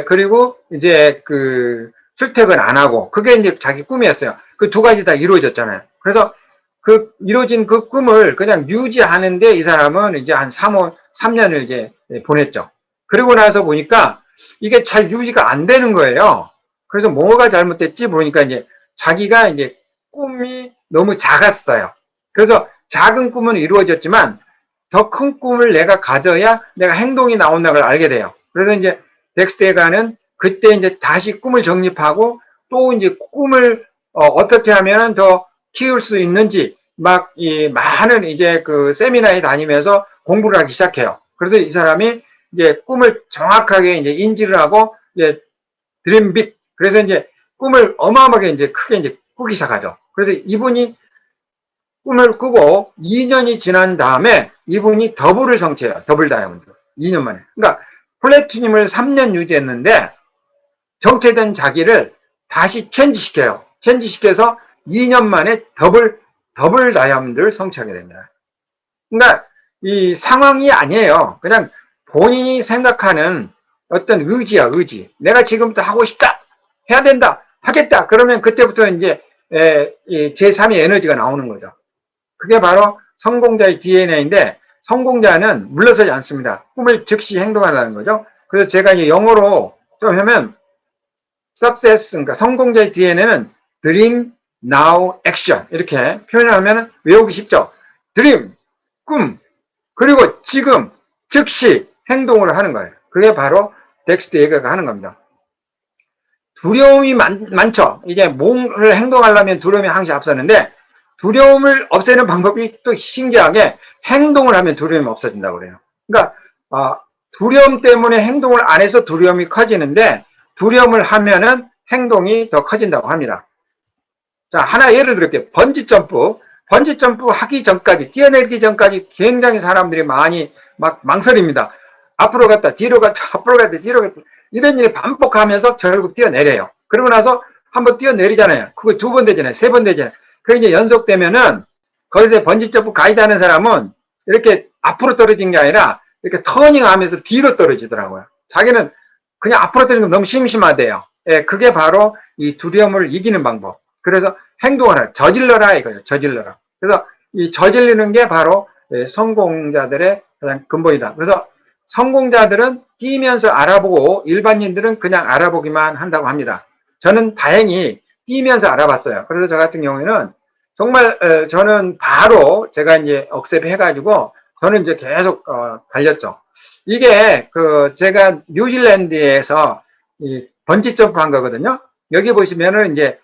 그리고 이제 그 출퇴근 안 하고 그게 이제 자기 꿈이었어요. 그 두 가지 다 이루어졌잖아요. 그래서 그 이루어진 그 꿈을 그냥 유지하는데 이 사람은 이제 한 3년을 이제 보냈죠. 그러고 나서 보니까 이게 잘 유지가 안 되는 거예요. 그래서 뭐가 잘못됐지 보니까 이제 자기가 이제 꿈이 너무 작았어요. 그래서 작은 꿈은 이루어졌지만 더 큰 꿈을 내가 가져야 내가 행동이 나온다는 걸 알게 돼요. 그래서 이제 덱스터에가는 그때 이제 다시 꿈을 정립하고 또 이제 꿈을 어떻게 하면 더 키울 수 있는지 막 이 많은 이제 그 세미나에 다니면서 공부를 하기 시작해요. 그래서 이 사람이 이제 꿈을 정확하게 이제 인지를 하고 이제 드림 빅. 그래서 이제 꿈을 어마어마하게 이제 크게 이제 꾸기 시작하죠. 그래서 이분이 꿈을 꾸고 2년이 지난 다음에 이분이 더블을 성취해요. 더블 다이아몬드. 2년 만에. 그러니까 플래티늄을 3년 유지했는데 정체된 자기를 다시 체인지시켜요. 체인지시켜서 2년 만에 더블 다이아몬드를 성취하게 됩니다. 그러니까 이 상황이 아니에요. 그냥 본인이 생각하는 어떤 의지야, 의지. 내가 지금부터 하고 싶다. 해야 된다. 하겠다. 그러면 그때부터 이제 제3의 에너지가 나오는 거죠. 그게 바로 성공자의 DNA인데 성공자는 물러서지 않습니다. 꿈을 즉시 행동하라는 거죠. 그래서 제가 이제 영어로 좀 하면 success, 그러니까 성공자의 DNA는 dream, now, action 이렇게 표현을 하면 외우기 쉽죠. dream, 꿈, 그리고 지금 즉시 행동을 하는 거예요. 그게 바로 덱스트 예거가 하는 겁니다. 두려움이 많죠. 이제 뭔가를 행동하려면 두려움이 항상 앞서는데 두려움을 없애는 방법이 또 신기하게 행동을 하면 두려움이 없어진다고 그래요. 그러니까 두려움 때문에 행동을 안 해서 두려움이 커지는데 두려움을 하면은 행동이 더 커진다고 합니다. 자, 하나 예를 들을게요. 번지점프. 번지점프 하기 전까지, 뛰어내리기 전까지 굉장히 사람들이 많이 막 망설입니다. 앞으로 갔다, 뒤로 갔다, 앞으로 갔다, 뒤로 갔다. 이런 일을 반복하면서 결국 뛰어내려요. 그러고 나서 한번 뛰어내리잖아요. 그거 2번 되잖아요. 3번 되잖아요. 그게 이제 연속되면은 거기서 번지점프 가이드 하는 사람은 이렇게 앞으로 떨어진 게 아니라 이렇게 터닝 하면서 뒤로 떨어지더라고요. 자기는 그냥 앞으로 떨어지는 건 너무 심심하대요. 예, 그게 바로 이 두려움을 이기는 방법. 그래서 행동을 하라. 저질러라 이거예요. 저질러라. 그래서 이 저질리는 게 바로 성공자들의 가장 근본이다. 그래서 성공자들은 뛰면서 알아보고 일반인들은 그냥 알아보기만 한다고 합니다. 저는 다행히 뛰면서 알아봤어요. 그래서 저 같은 경우에는 정말 저는 바로 제가 이제 억셉해가지고 저는 이제 계속 달렸죠. 이게 제가 뉴질랜드에서 이 번지 점프 한 거거든요. 여기 보시면은 이제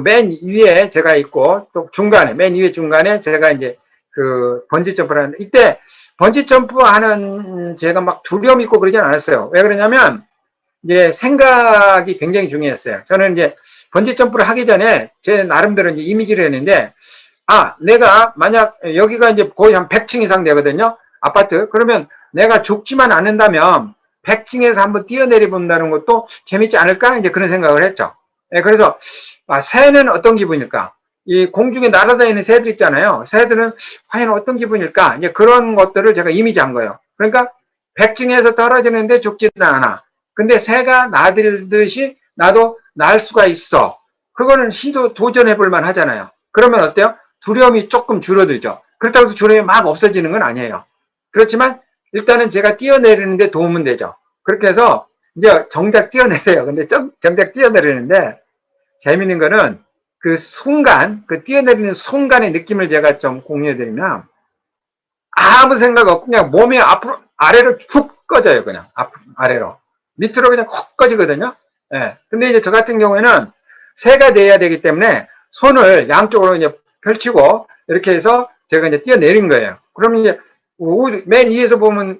맨 위에 제가 있고 또 중간에 맨 위에 중간에 제가 이제 번지 점프를 하는데 이때 번지 점프 하는 제가 막 두려움 있고 그러진 않았어요. 왜 그러냐면 이제 생각이 굉장히 중요했어요. 저는 이제 번지 점프를 하기 전에 제 나름대로 이제 이미지를 했는데 내가 만약 여기가 이제 거의 한 100층 이상 되거든요. 아파트. 그러면 내가 죽지만 않는다면 100층에서 한번 뛰어내려 본다는 것도 재밌지 않을까? 이제 그런 생각을 했죠. 네, 그래서 새는 어떤 기분일까? 이 공중에 날아다니는 새들 있잖아요. 새들은 과연 어떤 기분일까? 이제 그런 것들을 제가 이미지한 거예요. 그러니까 100층에서 떨어지는데 죽지는 않아. 근데 새가 나들듯이 나도 날 수가 있어. 그거는 도전해 볼 만 하잖아요. 그러면 어때요? 두려움이 조금 줄어들죠. 그렇다고 해서 두려움이 막 없어지는 건 아니에요. 그렇지만 일단은 제가 뛰어내리는데 도움은 되죠. 그렇게 해서 이제 정작 뛰어내려요. 근데 정작 뛰어내리는데 재밌는 거는 그 순간, 뛰어내리는 순간의 느낌을 제가 좀 공유해드리면 아무 생각 없고 그냥 몸이 앞으로, 아래로 훅 꺼져요. 그냥 아래로. 밑으로 그냥 훅 꺼지거든요. 예. 근데 이제 저 같은 경우에는 새가 돼야 되기 때문에 손을 양쪽으로 이제 펼치고 이렇게 해서 제가 이제 뛰어내린 거예요. 그러면 이제 맨 위에서 보면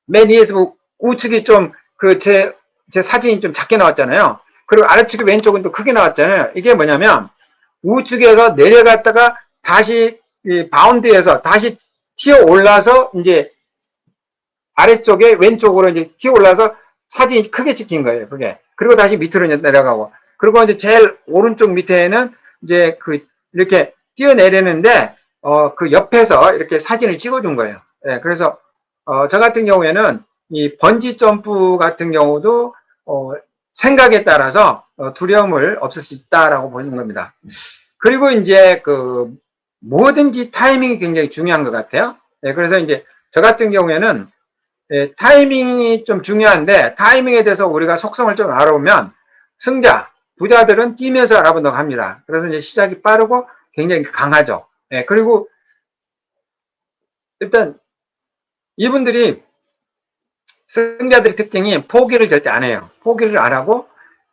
맨 위에서 우측이 좀 제 사진이 좀 작게 나왔잖아요. 그리고 아래측이 왼쪽은 또 크게 나왔잖아요. 이게 뭐냐면 우측에서 내려갔다가 다시 바운드에서 다시 튀어 올라서 이제 아래쪽에 왼쪽으로 이제 튀어 올라서 사진이 크게 찍힌 거예요. 그게. 그리고 다시 밑으로 내려가고. 그리고 이제 제일 오른쪽 밑에는 이제 이렇게 뛰어내리는데 그 옆에서 이렇게 사진을 찍어준 거예요. 예, 그래서 저 같은 경우에는 이 번지 점프 같은 경우도 생각에 따라서 두려움을 없앨 수 있다라고 보는 겁니다. 그리고 이제 뭐든지 타이밍이 굉장히 중요한 것 같아요. 예, 그래서 이제 저 같은 경우에는 타이밍이 좀 중요한데 타이밍에 대해서 우리가 속성을 좀 알아보면 승자, 부자들은 뛰면서 알아본다고 합니다. 그래서 이제 시작이 빠르고 굉장히 강하죠. 예, 그리고 일단 이분들이 승자들의 특징이 포기를 절대 안 해요. 포기를 안 하고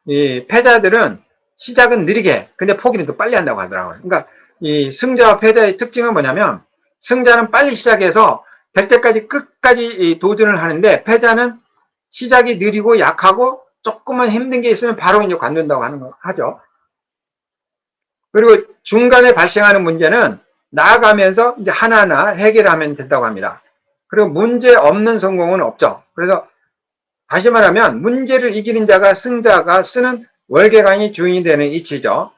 이 패자들은 시작은 느리게 근데 포기는 또 빨리 한다고 하더라고요. 그러니까 이 승자와 패자의 특징은 뭐냐면 승자는 빨리 시작해서 될 때까지 끝까지 도전을 하는데 패자는 시작이 느리고 약하고 조금만 힘든 게 있으면 바로 이제 관둔다고 하죠. 그리고 중간에 발생하는 문제는 나아가면서 이제 하나하나 해결하면 된다고 합니다. 그리고 문제 없는 성공은 없죠. 그래서 다시 말하면 문제를 이기는 자가 승자가 쓰는 월계관이 주인이 되는 이치죠.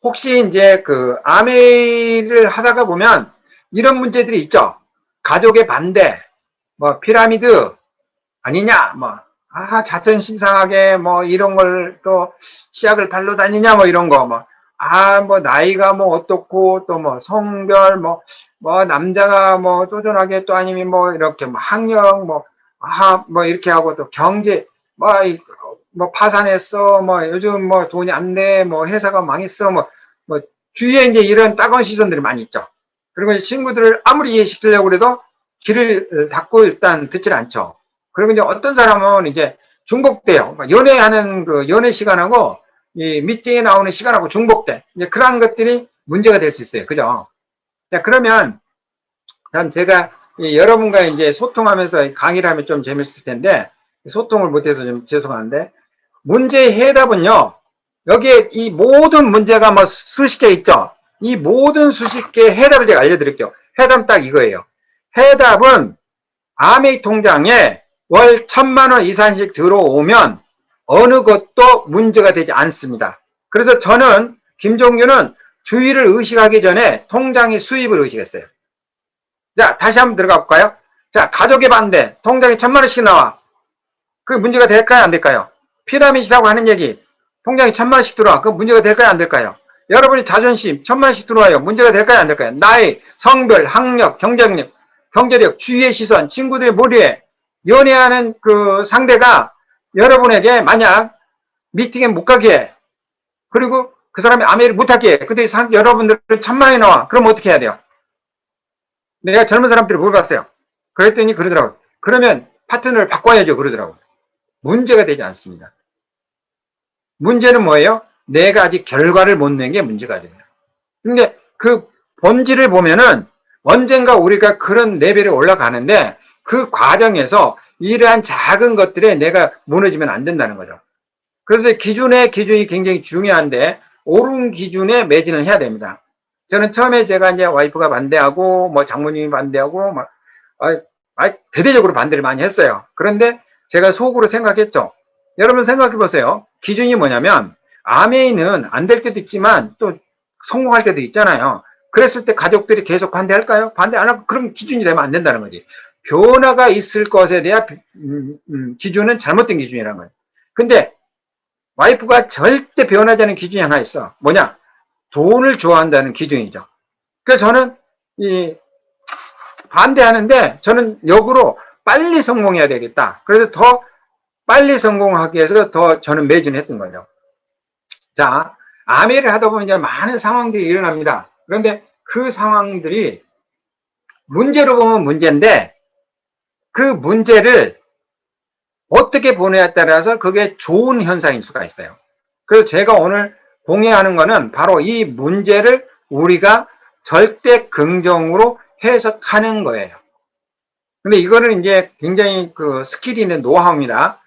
혹시 이제 아메이를 하다가 보면 이런 문제들이 있죠. 가족의 반대, 뭐 피라미드 아니냐, 자존심 상하게 이런 걸 또 시약을 발로 다니냐 이런 거 나이가 어떻고 또 성별 뭐 남자가 뭐 쪼존하게 또 아니면 뭐 이렇게 뭐 학력 뭐 이렇게 하고 또 경제 뭐 파산했어 뭐 요즘 뭐 돈이 안 돼 뭐 회사가 망했어 뭐 주위에 이제 이런 따가운 시선들이 많이 있죠. 그리고 이제 친구들을 아무리 이해시키려고 그래도 귀를 닫고 일단 듣질 않죠. 그리고 이제 어떤 사람은 이제 중복돼요. 연애하는 그 연애 시간하고 이 미팅에 나오는 시간하고 중복돼. 이제 그런 것들이 문제가 될 수 있어요. 그죠? 자, 그러면 참 제가 여러분과 이제 소통하면서 강의를 하면 좀 재밌을 텐데 소통을 못해서 좀 죄송한데 문제의 해답은요. 여기에 이 모든 문제가 뭐 수십 개 있죠. 이 모든 수십 개의 해답을 제가 알려드릴게요. 해답은 딱 이거예요. 해답은 아메이 통장에 월 1,000만 원 이상씩 들어오면 어느 것도 문제가 되지 않습니다. 그래서 저는 김종규는 주의를 의식하기 전에 통장의 수입을 의식했어요. 자, 다시 한번 들어가 볼까요? 자, 가족의 반대. 통장에 1,000만 원씩 나와. 그 문제가 될까요? 안 될까요? 피라밋이라고 하는 얘기. 통장에 1,000만 원씩 들어와. 그 문제가 될까요? 안 될까요? 여러분의 자존심 1,000만 원씩 들어와요. 문제가 될까요? 안 될까요? 나이, 성별, 학력, 경제력, 주위의 시선, 친구들의 머리에 연애하는 그 상대가 여러분에게 만약 미팅에 못 가게 해. 그리고 그 사람이 아메를 못하게 해. 근데 여러분들은 1,000만 원이 나와. 그럼 어떻게 해야 돼요? 내가 젊은 사람들이 물어봤어요. 그랬더니 그러더라고요. 그러면 파트너를 바꿔야죠. 그러더라고요. 문제가 되지 않습니다. 문제는 뭐예요? 내가 아직 결과를 못 낸 게 문제가 돼요. 근데 그 본질을 보면은 언젠가 우리가 그런 레벨에 올라가는데 그 과정에서 이러한 작은 것들에 내가 무너지면 안 된다는 거죠. 그래서 기준이 굉장히 중요한데 옳은 기준에 매진을 해야 됩니다. 저는 처음에 제가 이제 와이프가 반대하고 뭐 장모님이 반대하고 막 대대적으로 반대를 많이 했어요. 그런데 제가 속으로 생각했죠. 여러분 생각해 보세요. 기준이 뭐냐면 아메이는 안 될 때도 있지만 또 성공할 때도 있잖아요. 그랬을 때 가족들이 계속 반대할까요? 반대 안 하고 그럼 기준이 되면 안 된다는 거지. 변화가 있을 것에 대한 기준은 잘못된 기준이라는 거예요. 근데 와이프가 절대 변하지 않는 기준이 하나 있어. 뭐냐? 돈을 좋아한다는 기준이죠. 그래서 저는 반대하는데 저는 역으로 빨리 성공해야 되겠다. 그래서 더 빨리 성공하기 위해서 더 저는 매진했던 거죠. 자, 아메를 하다 보면 이제 많은 상황들이 일어납니다. 그런데 그 상황들이 문제로 보면 문제인데 그 문제를 어떻게 보느냐에 따라서 그게 좋은 현상일 수가 있어요. 그래서 제가 오늘 공유하는 거는 바로 이 문제를 우리가 절대 긍정으로 해석하는 거예요. 근데 이거는 이제 굉장히 그 스킬이 있는 노하우입니다.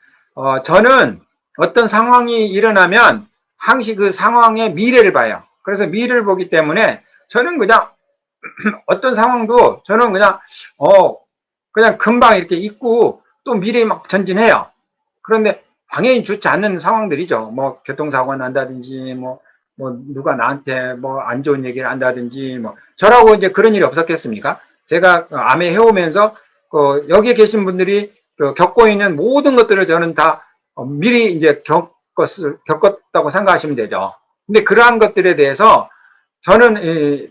저는 어떤 상황이 일어나면 항시 그 상황의 미래를 봐요. 그래서 미래를 보기 때문에 저는 그냥 어떤 상황도 저는 그냥 금방 이렇게 잊고 또 미래에 막 전진해요. 그런데 당연히 좋지 않는 상황들이죠. 뭐 교통사고가 난다든지 뭐 누가 나한테 뭐 안 좋은 얘기를 한다든지 뭐 저라고 이제 그런 일이 없었겠습니까? 제가 암에 해오면서 여기에 계신 분들이 겪고 있는 모든 것들을 저는 다 미리 이제 겪었다고 생각하시면 되죠. 근데 그러한 것들에 대해서 저는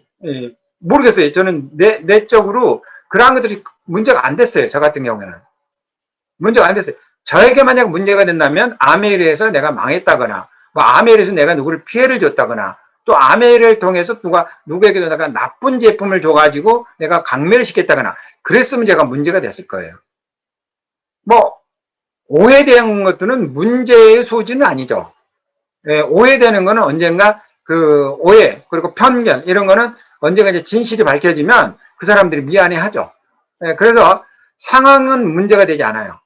모르겠어요. 저는 내적으로 그러한 것들이 문제가 안 됐어요. 저 같은 경우에는 문제가 안 됐어요. 저에게 만약 문제가 된다면 아메이를 해서 내가 망했다거나 뭐 아메이를 해서 내가 누구를 피해를 줬다거나 또 아메이를 통해서 누구에게도 내가 나쁜 제품을 줘가지고 내가 강매를 시켰다거나 그랬으면 제가 문제가 됐을 거예요. 뭐 오해되는 것들은 문제의 소지는 아니죠. 오해되는 거는 언젠가 그 오해 그리고 편견 이런 거는 언젠가 이제 진실이 밝혀지면 그 사람들이 미안해하죠. 그래서 상황은 문제가 되지 않아요.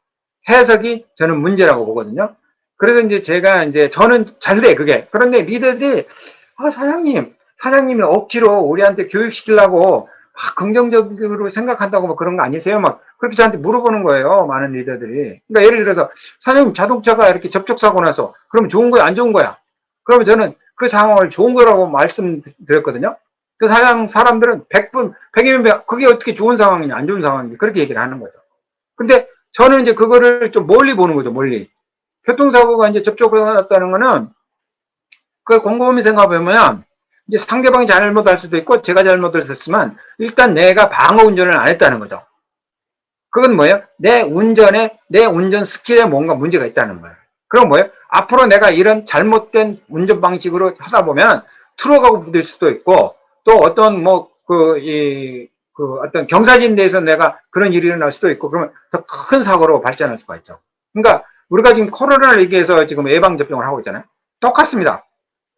해석이 저는 문제라고 보거든요. 그래서 이제 저는 잘 돼, 그게. 그런데 리더들이, 사장님이 억지로 우리한테 교육시키려고 막 긍정적으로 생각한다고 뭐 그런 거 아니세요? 막 그렇게 저한테 물어보는 거예요. 많은 리더들이. 그러니까 예를 들어서, 사장님 자동차가 이렇게 접촉사고 나서, 그러면 좋은 거야, 안 좋은 거야? 그러면 저는 그 상황을 좋은 거라고 말씀드렸거든요. 그 사람들은 100이면 100, 그게 어떻게 좋은 상황이냐, 안 좋은 상황이냐, 그렇게 얘기를 하는 거죠. 근데 저는 이제 그거를 좀 멀리 보는 거죠, 멀리. 교통사고가 이제 접촉을 했다는 거는, 그걸 곰곰이 생각해보면, 이제 상대방이 잘못할 수도 있고 제가 잘못했었지만 일단 내가 방어 운전을 안 했다는 거죠. 그건 뭐예요? 내 운전 스킬에 뭔가 문제가 있다는 거예요. 그럼 뭐예요? 앞으로 내가 이런 잘못된 운전 방식으로 하다 보면 트럭하고 부딪힐 수도 있고, 또 어떤 어떤 경사진대에서 내가 그런 일이 일어날 수도 있고, 그러면 더 큰 사고로 발전할 수가 있죠. 그러니까 우리가 지금 코로나를 얘기해서 지금 예방접종을 하고 있잖아요. 똑같습니다.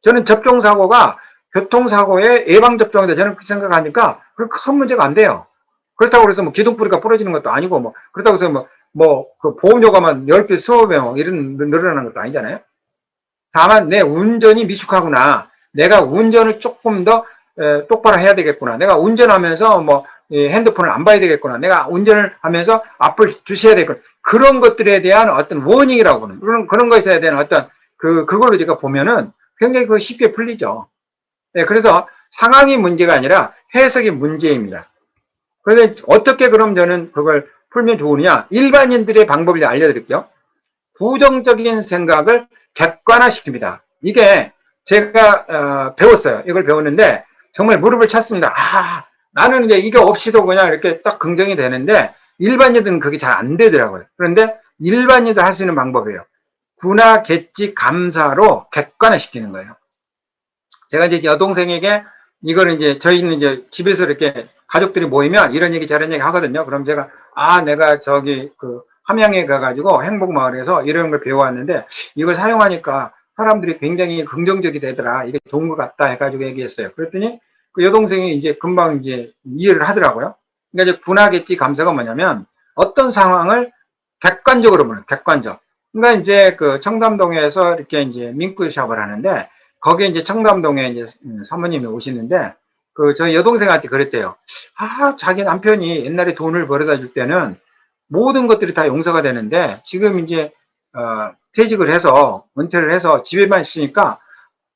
저는 접종사고가 교통사고의 예방접종이다. 저는 그렇게 생각하니까 큰 문제가 안 돼요. 그렇다고 그래서 뭐 기둥뿌리가 부러지는 것도 아니고, 뭐, 그렇다고 해서 그 보험료가만 10배, 20배 이런 늘어나는 것도 아니잖아요. 다만 내 운전이 미숙하구나. 내가 운전을 조금 더 똑바로 해야 되겠구나. 내가 운전하면서 핸드폰을 안 봐야 되겠구나. 내가 운전을 하면서 앞을 주셔야 되겠구나. 그런 것들에 대한 어떤 워닝이라고 하는 그런 것에 대한 어떤 그걸로 제가 보면은 굉장히 쉽게 풀리죠. 네, 그래서 상황이 문제가 아니라 해석이 문제입니다. 그래서 어떻게 그럼 저는 그걸 풀면 좋으냐? 일반인들의 방법을 알려드릴게요. 부정적인 생각을 객관화시킵니다. 이게 제가 배웠어요. 이걸 배웠는데 정말 무릎을 쳤습니다. 나는 이제 이게 없이도 그냥 이렇게 딱 긍정이 되는데 일반인들은 그게 잘 안 되더라고요. 그런데 일반인들 할 수 있는 방법이에요. 구나 객지 감사로 객관화시키는 거예요. 제가 이제 여동생에게 이거를 이제 저희는 이제 집에서 이렇게 가족들이 모이면 이런 얘기 저런 얘기 하거든요. 그럼 제가 내가 저기 함양에 가가지고 행복마을에서 이런 걸 배워왔는데 이걸 사용하니까 사람들이 굉장히 긍정적이 되더라. 이게 좋은 것 같다 해가지고 얘기했어요. 그랬더니 그 여동생이 이제 금방 이제 이해를 하더라고요. 그러니까 이제 분하겠지 감사가 뭐냐면 어떤 상황을 객관적으로 보는 객관적. 그러니까 이제 그 청담동에서 이렇게 이제 민크샵을 하는데 거기에 이제 청담동에 이제 사모님이 오시는데 저희 여동생한테 그랬대요. 자기 남편이 옛날에 돈을 벌어다 줄 때는 모든 것들이 다 용서가 되는데 지금 이제 퇴직을 해서 은퇴를 해서 집에만 있으니까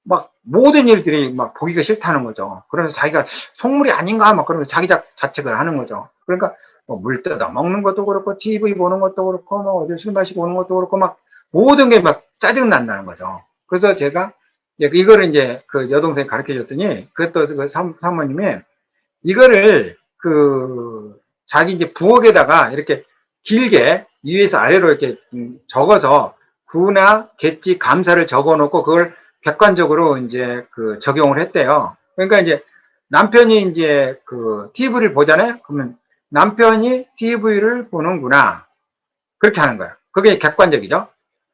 막 모든 일들이 막 보기가 싫다는 거죠. 그래서 자기가 속물이 아닌가 막 그러면서 자기 자책을 하는 거죠. 그러니까 물 뜯어 먹는 것도 그렇고 TV 보는 것도 그렇고 어디 술 마시고 오는 것도 그렇고 막 모든 게 막 짜증 난다는 거죠. 그래서 제가 이거를 이제 그 여동생이 가르쳐 줬더니 그것도 그 사모님이 이거를 자기 이제 부엌에다가 이렇게 길게 위에서 아래로 이렇게 적어서 구나 객지 감사를 적어 놓고 그걸 객관적으로 이제 적용을 했대요. 그러니까 이제 남편이 이제 TV를 보잖아요. 그러면 남편이 TV를 보는구나. 그렇게 하는 거예요. 그게 객관적이죠.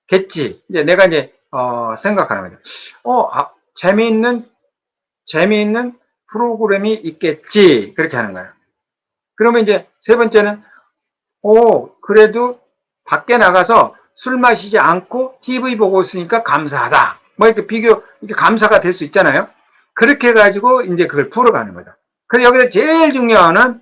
객지. 이제 내가 이제 생각하는 거죠. 재미있는 프로그램이 있겠지. 그렇게 하는 거예요. 그러면 이제 세 번째는, 그래도 밖에 나가서 술 마시지 않고 TV 보고 있으니까 감사하다. 이렇게 이렇게 감사가 될 수 있잖아요. 그렇게 해가지고 이제 그걸 풀어가는 거죠. 그래서 여기서 제일 중요한 건,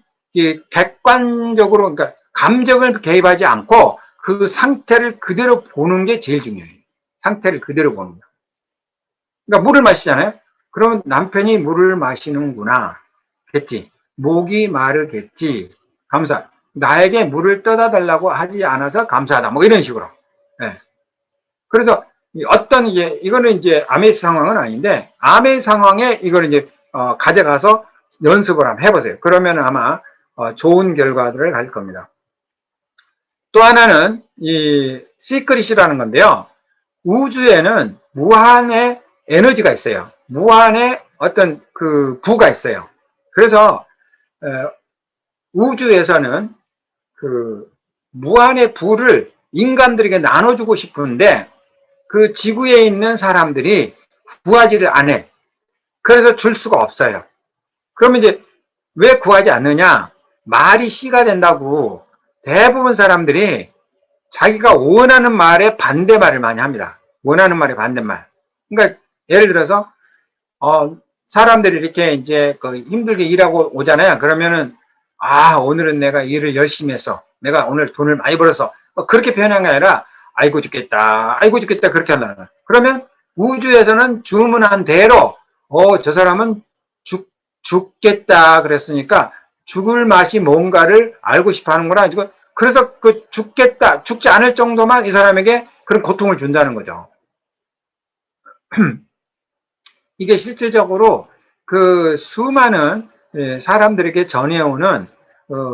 객관적으로, 그러니까 감정을 개입하지 않고 그 상태를 그대로 보는 게 제일 중요해요. 상태를 그대로 보는 거. 그러니까 물을 마시잖아요. 그러면 남편이 물을 마시는구나. 겠지. 목이 마르겠지. 감사. 나에게 물을 떠다 달라고 하지 않아서 감사하다. 이런 식으로. 네. 그래서 이거는 이제 암의 상황은 아닌데, 암의 상황에 이걸 이제, 가져가서 연습을 한번 해보세요. 그러면 아마, 좋은 결과들을 가질 겁니다. 또 하나는 이 시크릿이라는 건데요. 우주에는 무한의 에너지가 있어요. 무한의 어떤 부가 있어요. 그래서 우주에서는 무한의 부를 인간들에게 나눠주고 싶은데 그 지구에 있는 사람들이 구하지를 않아요. 그래서 줄 수가 없어요. 그러면 이제 왜 구하지 않느냐? 말이 씨가 된다고 대부분 사람들이 자기가 원하는 말에 반대말을 많이 합니다. 원하는 말에 반대말. 그러니까 예를 들어서 사람들이 이렇게 이제 힘들게 일하고 오잖아요. 그러면은 오늘은 내가 일을 열심히 해서 내가 오늘 돈을 많이 벌어서 그렇게 표현한 게 아니라 아이고 죽겠다 그렇게 한다는 거예요. 그러면 우주에서는 주문한 대로 저 사람은 죽겠다 그랬으니까 죽을 맛이 뭔가를 알고 싶어 하는구나. 그래서 죽지 않을 정도만 이 사람에게 그런 고통을 준다는 거죠. 이게 실질적으로 그 수많은 사람들에게 전해오는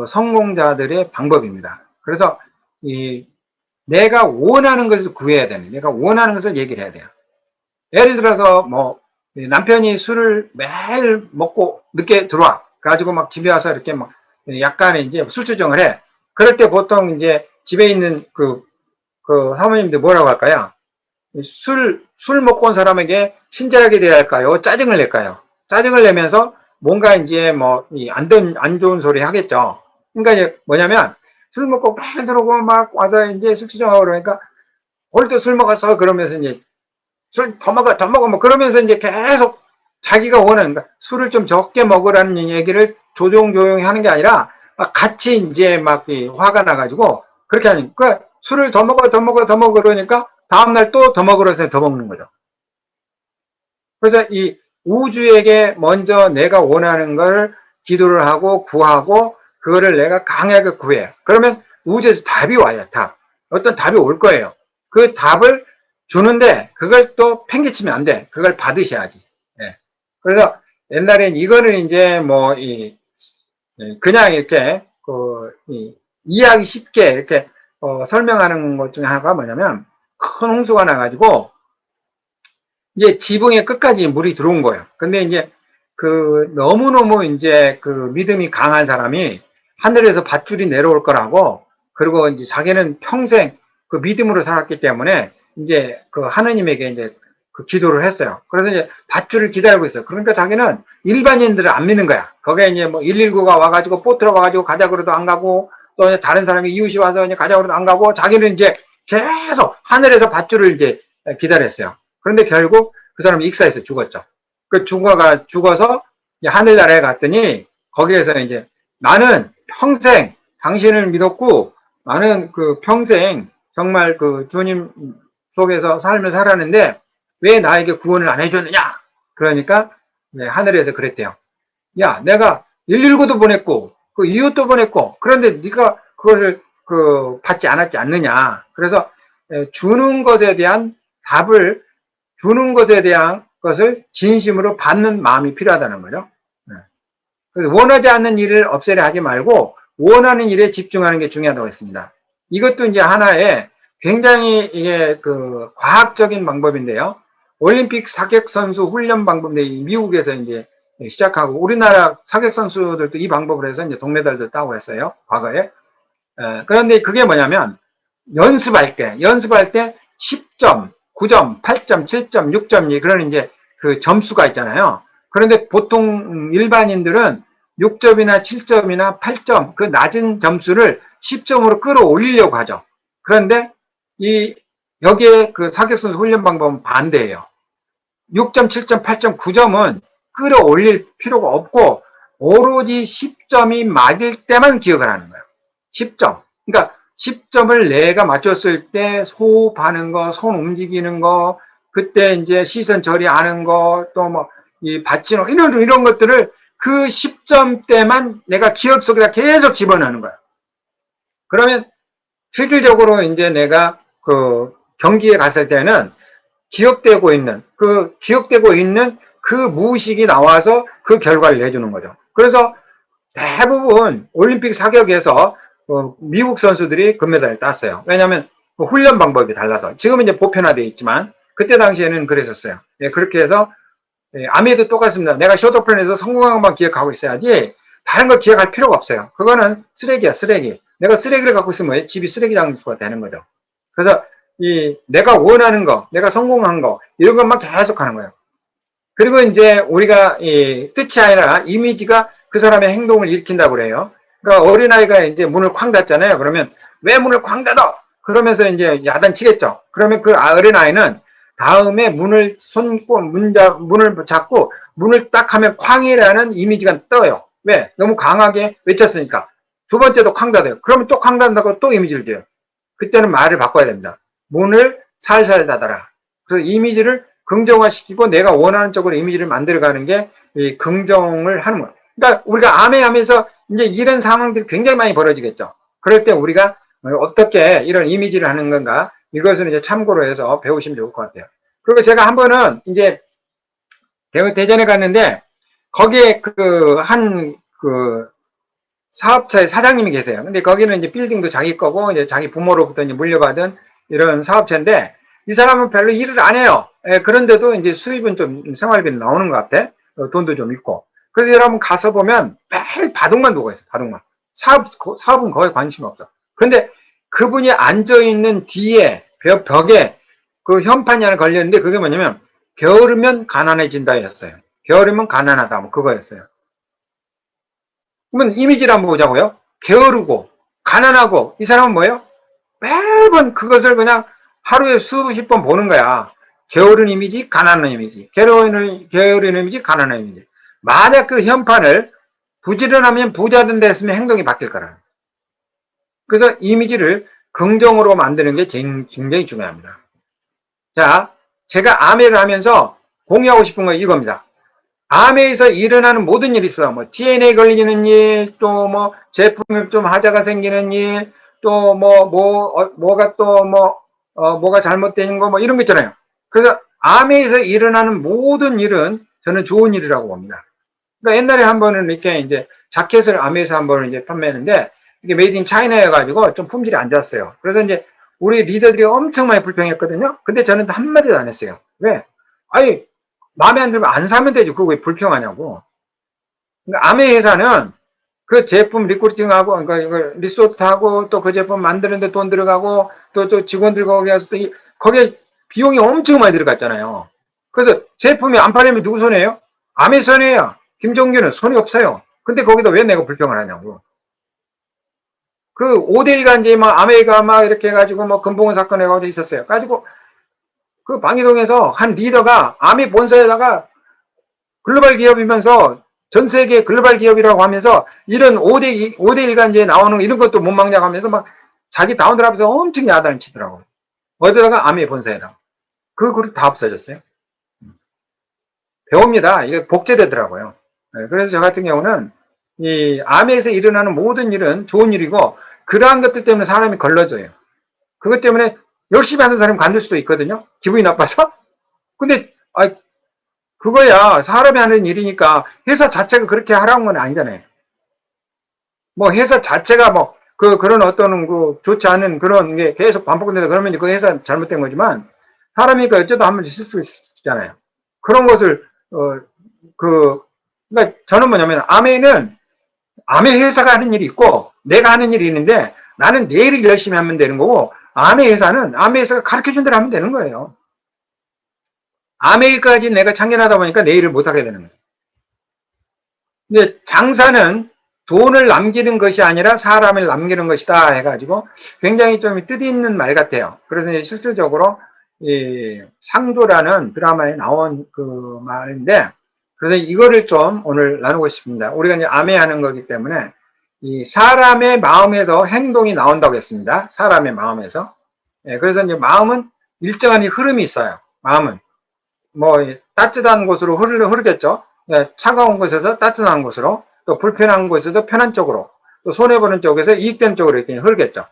성공자들의 방법입니다. 그래서 내가 원하는 것을 구해야 되는, 내가 원하는 것을 얘기를 해야 돼요. 예를 들어서 뭐 남편이 술을 매일 먹고 늦게 들어와 가지고 막 집에 와서 이렇게 막 약간의 이제 술주정을 해. 그럴 때 보통 이제 집에 있는 그 사모님들 뭐라고 할까요? 술 먹고 온 사람에게 친절하게 대해야 할까요? 짜증을 낼까요? 짜증을 내면서 뭔가 이제 뭐 안 좋은 소리 하겠죠. 그러니까 이제 뭐냐면 술 먹고 막 들어오고 막 와서 이제 술주정하고 그러니까 오늘도 술 먹었어 그러면서 이제 술 더 먹어 뭐 그러면서 이제 계속 자기가 원하는 그러니까 술을 좀 적게 먹으라는 얘기를 조용히 하는 게 아니라 같이 이제 막 화가 나가지고 그렇게 하니까 술을 더 먹어 그러니까 다음날 또 더 먹으러 해서 더 먹는 거죠. 그래서 이 우주에게 먼저 내가 원하는 걸 기도를 하고 구하고 그거를 내가 강하게 구해요. 그러면 우주에서 답이 와요. 답. 어떤 답이 올 거예요. 그 답을 주는데 그걸 또 팽개치면 안 돼. 그걸 받으셔야지. 예. 그래서 옛날엔 이거는 이제 뭐 그냥 이렇게 이해하기 쉽게 이렇게 설명하는 것 중에 하나가 뭐냐면 큰 홍수가 나가지고 이제 지붕에 끝까지 물이 들어온 거예요. 근데 이제 너무너무 이제 믿음이 강한 사람이 하늘에서 밧줄이 내려올 거라고 그리고 이제 자기는 평생 그 믿음으로 살았기 때문에 이제 하느님에게 이제 기도를 했어요. 그래서 이제 밧줄을 기다리고 있어요. 그러니까 자기는 일반인들을 안 믿는 거야. 거기에 이제 뭐 119가 와가지고 보트로 와가지고 가자 그래도 안 가고 또 다른 사람이 이웃이 와서 이제 가자 그래도 안 가고 자기는 이제 계속 하늘에서 밧줄을 이제 기다렸어요. 그런데 결국 그 사람이 익사해서 죽었죠. 죽어서 하늘나라에 갔더니 거기에서 이제 나는 평생 당신을 믿었고 나는 평생 정말 주님 속에서 삶을 살았는데 왜 나에게 구원을 안 해줬느냐? 그러니까 하늘에서 그랬대요. 야, 내가 119도 보냈고 이웃도 보냈고 그런데 네가 그것을 받지 않았지 않느냐? 그래서 주는 것에 대한 답을 주는 것에 대한 것을 진심으로 받는 마음이 필요하다는 거죠. 그래서 원하지 않는 일을 없애려 하지 말고 원하는 일에 집중하는 게 중요하다고 했습니다. 이것도 이제 하나의 굉장히 이게 과학적인 방법인데요. 올림픽 사격 선수 훈련 방법인데 미국에서 이제 시작하고 우리나라 사격 선수들도 이 방법을 해서 이제 동메달도 따고 했어요. 과거에. 그런데 그게 뭐냐면 연습할 때 10점, 9점, 8점, 7점, 6점 그런 이제 점수가 있잖아요. 그런데 보통 일반인들은 6점이나 7점이나 8점 그 낮은 점수를 10점으로 끌어올리려고 하죠. 그런데 여기에 사격선수 훈련 방법은 반대예요. 6점, 7점, 8점, 9점은 끌어올릴 필요가 없고 오로지 10점이 맞을 때만 기억을 하는 거예요. 10점. 그러니까 10점을 내가 맞췄을 때 호흡하는 거, 손 움직이는 거, 그때 이제 시선 처리하는 거, 또 뭐 받침으로 이런 것들을 그 10점 때만 내가 기억 속에다 계속 집어넣는 거예요. 그러면 실질적으로 이제 내가 경기에 갔을 때는 기억되고 있는 그 무의식이 나와서 그 결과를 내주는 거죠. 그래서 대부분 올림픽 사격에서 미국 선수들이 금메달을 땄어요. 왜냐하면 훈련 방법이 달라서. 지금은 이제 보편화되어 있지만 그때 당시에는 그랬었어요. 그렇게 해서 아메도 똑같습니다. 내가 쇼트플랜에서 성공한 것만 기억하고 있어야지 다른 거 기억할 필요가 없어요. 그거는 쓰레기야, 쓰레기. 내가 쓰레기를 갖고 있으면 집이 쓰레기 장소가 되는 거죠. 그래서 내가 원하는 거, 내가 성공한 거 이런 것만 계속 하는 거예요. 그리고 이제 우리가 뜻이 아니라 이미지가 그 사람의 행동을 일으킨다고 그래요. 그러니까 어린아이가 이제 문을 쾅 닫잖아요. 그러면 왜 문을 쾅 닫아? 그러면서 이제 야단치겠죠. 그러면 그 어린아이는 다음에 문을 잡고 문을 딱 하면 쾅이라는 이미지가 떠요. 왜? 너무 강하게 외쳤으니까. 두 번째도 쾅 닫아요. 그러면 또 쾅 닫는다고 또 이미지를 줘요. 그때는 말을 바꿔야 됩니다. 문을 살살 닫아라. 그래서 이미지를 긍정화시키고 내가 원하는 쪽으로 이미지를 만들어가는 게 이 긍정을 하는 거예요. 그러니까 우리가 암해하면서 이제 이런 상황들이 굉장히 많이 벌어지겠죠. 그럴 때 우리가 어떻게 이런 이미지를 하는 건가 이것을 이제 참고로 해서 배우시면 좋을 것 같아요. 그리고 제가 한 번은 이제 대전에 갔는데 거기에 사업자의 사장님이 계세요. 근데 거기는 이제 빌딩도 자기 거고, 이제 자기 부모로부터 이제 물려받은 이런 사업체인데, 이 사람은 별로 일을 안 해요. 예, 그런데도 이제 수입은 좀 생활비는 나오는 것 같아. 돈도 좀 있고. 그래서 여러분 가서 보면 매일 바둑만 두고 있어요. 바둑만. 사업은 거의 관심 없어. 근데 그분이 앉아있는 뒤에, 벽에 그 현판이 하나 걸렸는데, 그게 뭐냐면, 게으르면 가난해진다 였어요. 게으르면 가난하다. 뭐 그거였어요. 그러면 이미지를 한번 보자고요. 게으르고 가난하고 이 사람은 뭐예요? 매번 그것을 그냥 하루에 수십 번 보는 거야. 게으른 이미지, 가난한 이미지. 게으른 이미지, 가난한 이미지. 만약 그 현판을 부지런하면 부자된 데 했으면 행동이 바뀔 거라. 그래서 이미지를 긍정으로 만드는 게 굉장히 중요합니다. 자, 제가 아메를 하면서 공유하고 싶은 건 이겁니다. 암에서 일어나는 모든 일이 있어. 뭐 DNA 걸리는 일, 또 뭐 제품에 좀 하자가 생기는 일, 또 뭐가 또 뭐가 잘못된 거 뭐 이런 거 있잖아요. 그래서 암에서 일어나는 모든 일은 저는 좋은 일이라고 봅니다. 그러니까 옛날에 한 번은 이렇게 이제 자켓을 암에서 한 번은 이제 판매했는데 이게 메이드 인 차이나여가지고 좀 품질이 안 좋았어요. 그래서 이제 우리 리더들이 엄청 많이 불평했거든요. 근데 저는 한마디도 안 했어요. 왜? 아니, 마음에 안 들면 안 사면 되지. 그거 왜 불평하냐고. 그러니까 아메 회사는 그 제품 리크루팅하고, 그러니까 이걸 리소트하고 또 그 제품 만드는데 돈 들어가고 또 직원들 거기 가서 또 거기에 비용이 엄청 많이 들어갔잖아요. 그래서 제품이 안 팔리면 누구 손해예요? 아메 손해예요. 김종규는 손이 없어요. 근데 거기다 왜 내가 불평을 하냐고. 그 5대1 간지 막 아메가 막 이렇게 해가지고 뭐 금붕어 사건 해가지고 있었어요. 가지고 그 방이동에서 한 리더가 아메 본사에다가 글로벌 기업이면서 전 세계 글로벌 기업이라고 하면서 이런 5대1 간지에 나오는 이런 것도 못 막냐고 하면서 막 자기 다운들 앞에서 엄청 야단을 치더라고요. 어디다가 아메 본사에다가. 그 그룹 다 없어졌어요. 배웁니다. 이게 복제되더라고요. 그래서 저 같은 경우는 이 암에서 일어나는 모든 일은 좋은 일이고 그러한 것들 때문에 사람이 걸러져요. 그것 때문에 열심히 하는 사람이 관둘 수도 있거든요. 기분이 나빠서. 근데 그거야 사람이 하는 일이니까 회사 자체가 그렇게 하라는 건 아니잖아요. 뭐 회사 자체가 뭐 그런 어떤 그 좋지 않은 그런 게 계속 반복된다 그러면 그 회사 잘못된 거지만 사람이니까 어쩌다 한 번 있을 수 있잖아요. 그런 것을 그러니까 저는 뭐냐면 암의 회사가 하는 일이 있고 내가 하는 일이 있는데 나는 내 일을 열심히 하면 되는 거고 암의 회사가 가르쳐준 대로 하면 되는 거예요. 암의 일까지 내가 참견하다 보니까 내 일을 못하게 되는 거예요. 근데 장사는 돈을 남기는 것이 아니라 사람을 남기는 것이다 해가지고 굉장히 좀 뜻있는 말 같아요. 그래서 실질적으로 이 상도라는 드라마에 나온 그 말인데 그래서 이거를 좀 오늘 나누고 싶습니다. 우리가 이제 암해하는 거기 때문에 이 사람의 마음에서 행동이 나온다고 했습니다. 사람의 마음에서. 그래서 이제 마음은 일정한 흐름이 있어요. 마음은 뭐 따뜻한 곳으로 흐르겠죠. 차가운 곳에서 따뜻한 곳으로 또 불편한 곳에서 편한 쪽으로 또 손해보는 쪽에서 이익되는 쪽으로 이렇게 흐르겠죠.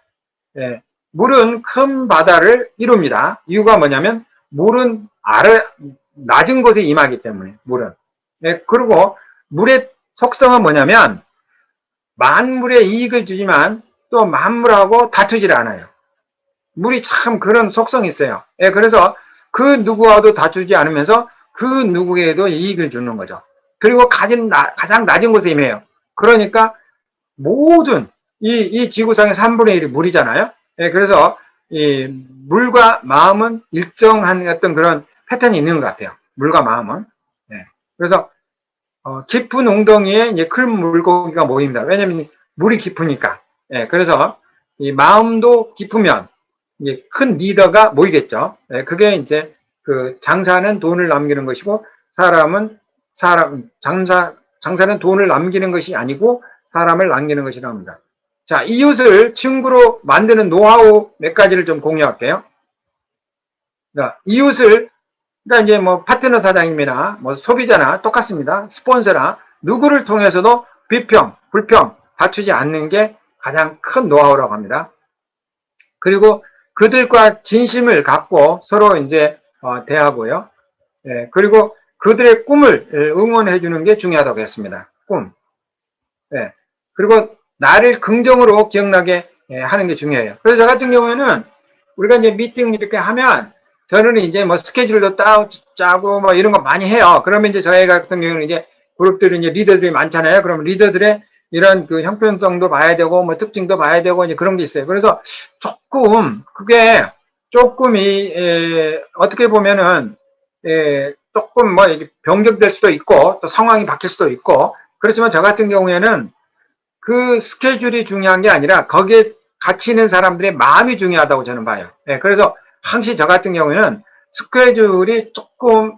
물은 큰 바다를 이룹니다. 이유가 뭐냐면 물은 낮은 곳에 임하기 때문에 물은. 그리고 물의 속성은 뭐냐면 만물에 이익을 주지만 또 만물하고 다투질 않아요. 물이 참 그런 속성이 있어요. 그래서 그 누구와도 다투지 않으면서 그 누구에도 이익을 주는 거죠. 그리고 가장 낮은 곳에 임해요. 그러니까 모든 이 지구상의 3분의 1이 물이잖아요. 그래서 이 물과 마음은 일정한 어떤 그런 패턴이 있는 것 같아요. 물과 마음은. 그래서 깊은 웅덩이에 이제 큰 물고기가 모입니다. 왜냐면 물이 깊으니까. 그래서 이 마음도 깊으면 이제 큰 리더가 모이겠죠. 그게 이제 그 장사는 돈을 남기는 것이고 장사는 돈을 남기는 것이 아니고 사람을 남기는 것이라 합니다. 자, 이웃을 친구로 만드는 노하우 몇 가지를 좀 공유할게요. 그러니까 그러니까 이제 뭐 파트너 사장님이나 뭐 소비자나 똑같습니다. 스폰서나 누구를 통해서도 비평, 불평, 다투지 않는 게 가장 큰 노하우라고 합니다. 그리고 그들과 진심을 갖고 서로 이제 대하고요. 그리고 그들의 꿈을 응원해 주는 게 중요하다고 했습니다. 꿈. 예. 그리고 나를 긍정으로 기억나게 하는 게 중요해요. 그래서 저 같은 경우에는 우리가 이제 미팅 이렇게 하면 저는 이제 뭐 스케줄도 짜고 뭐 이런 거 많이 해요. 그러면 이제 저희 같은 경우는 이제 그룹들이 이제 리더들이 많잖아요. 그러면 리더들의 이런 그 형평성도 봐야 되고 뭐 특징도 봐야 되고 이제 그런 게 있어요. 그래서 조금 그게 조금이 어떻게 보면은 조금 뭐 변경될 수도 있고 또 상황이 바뀔 수도 있고 그렇지만 저 같은 경우에는 그 스케줄이 중요한 게 아니라 거기에 같이 있는 사람들의 마음이 중요하다고 저는 봐요. 그래서 항상 저 같은 경우에는 스케줄이 조금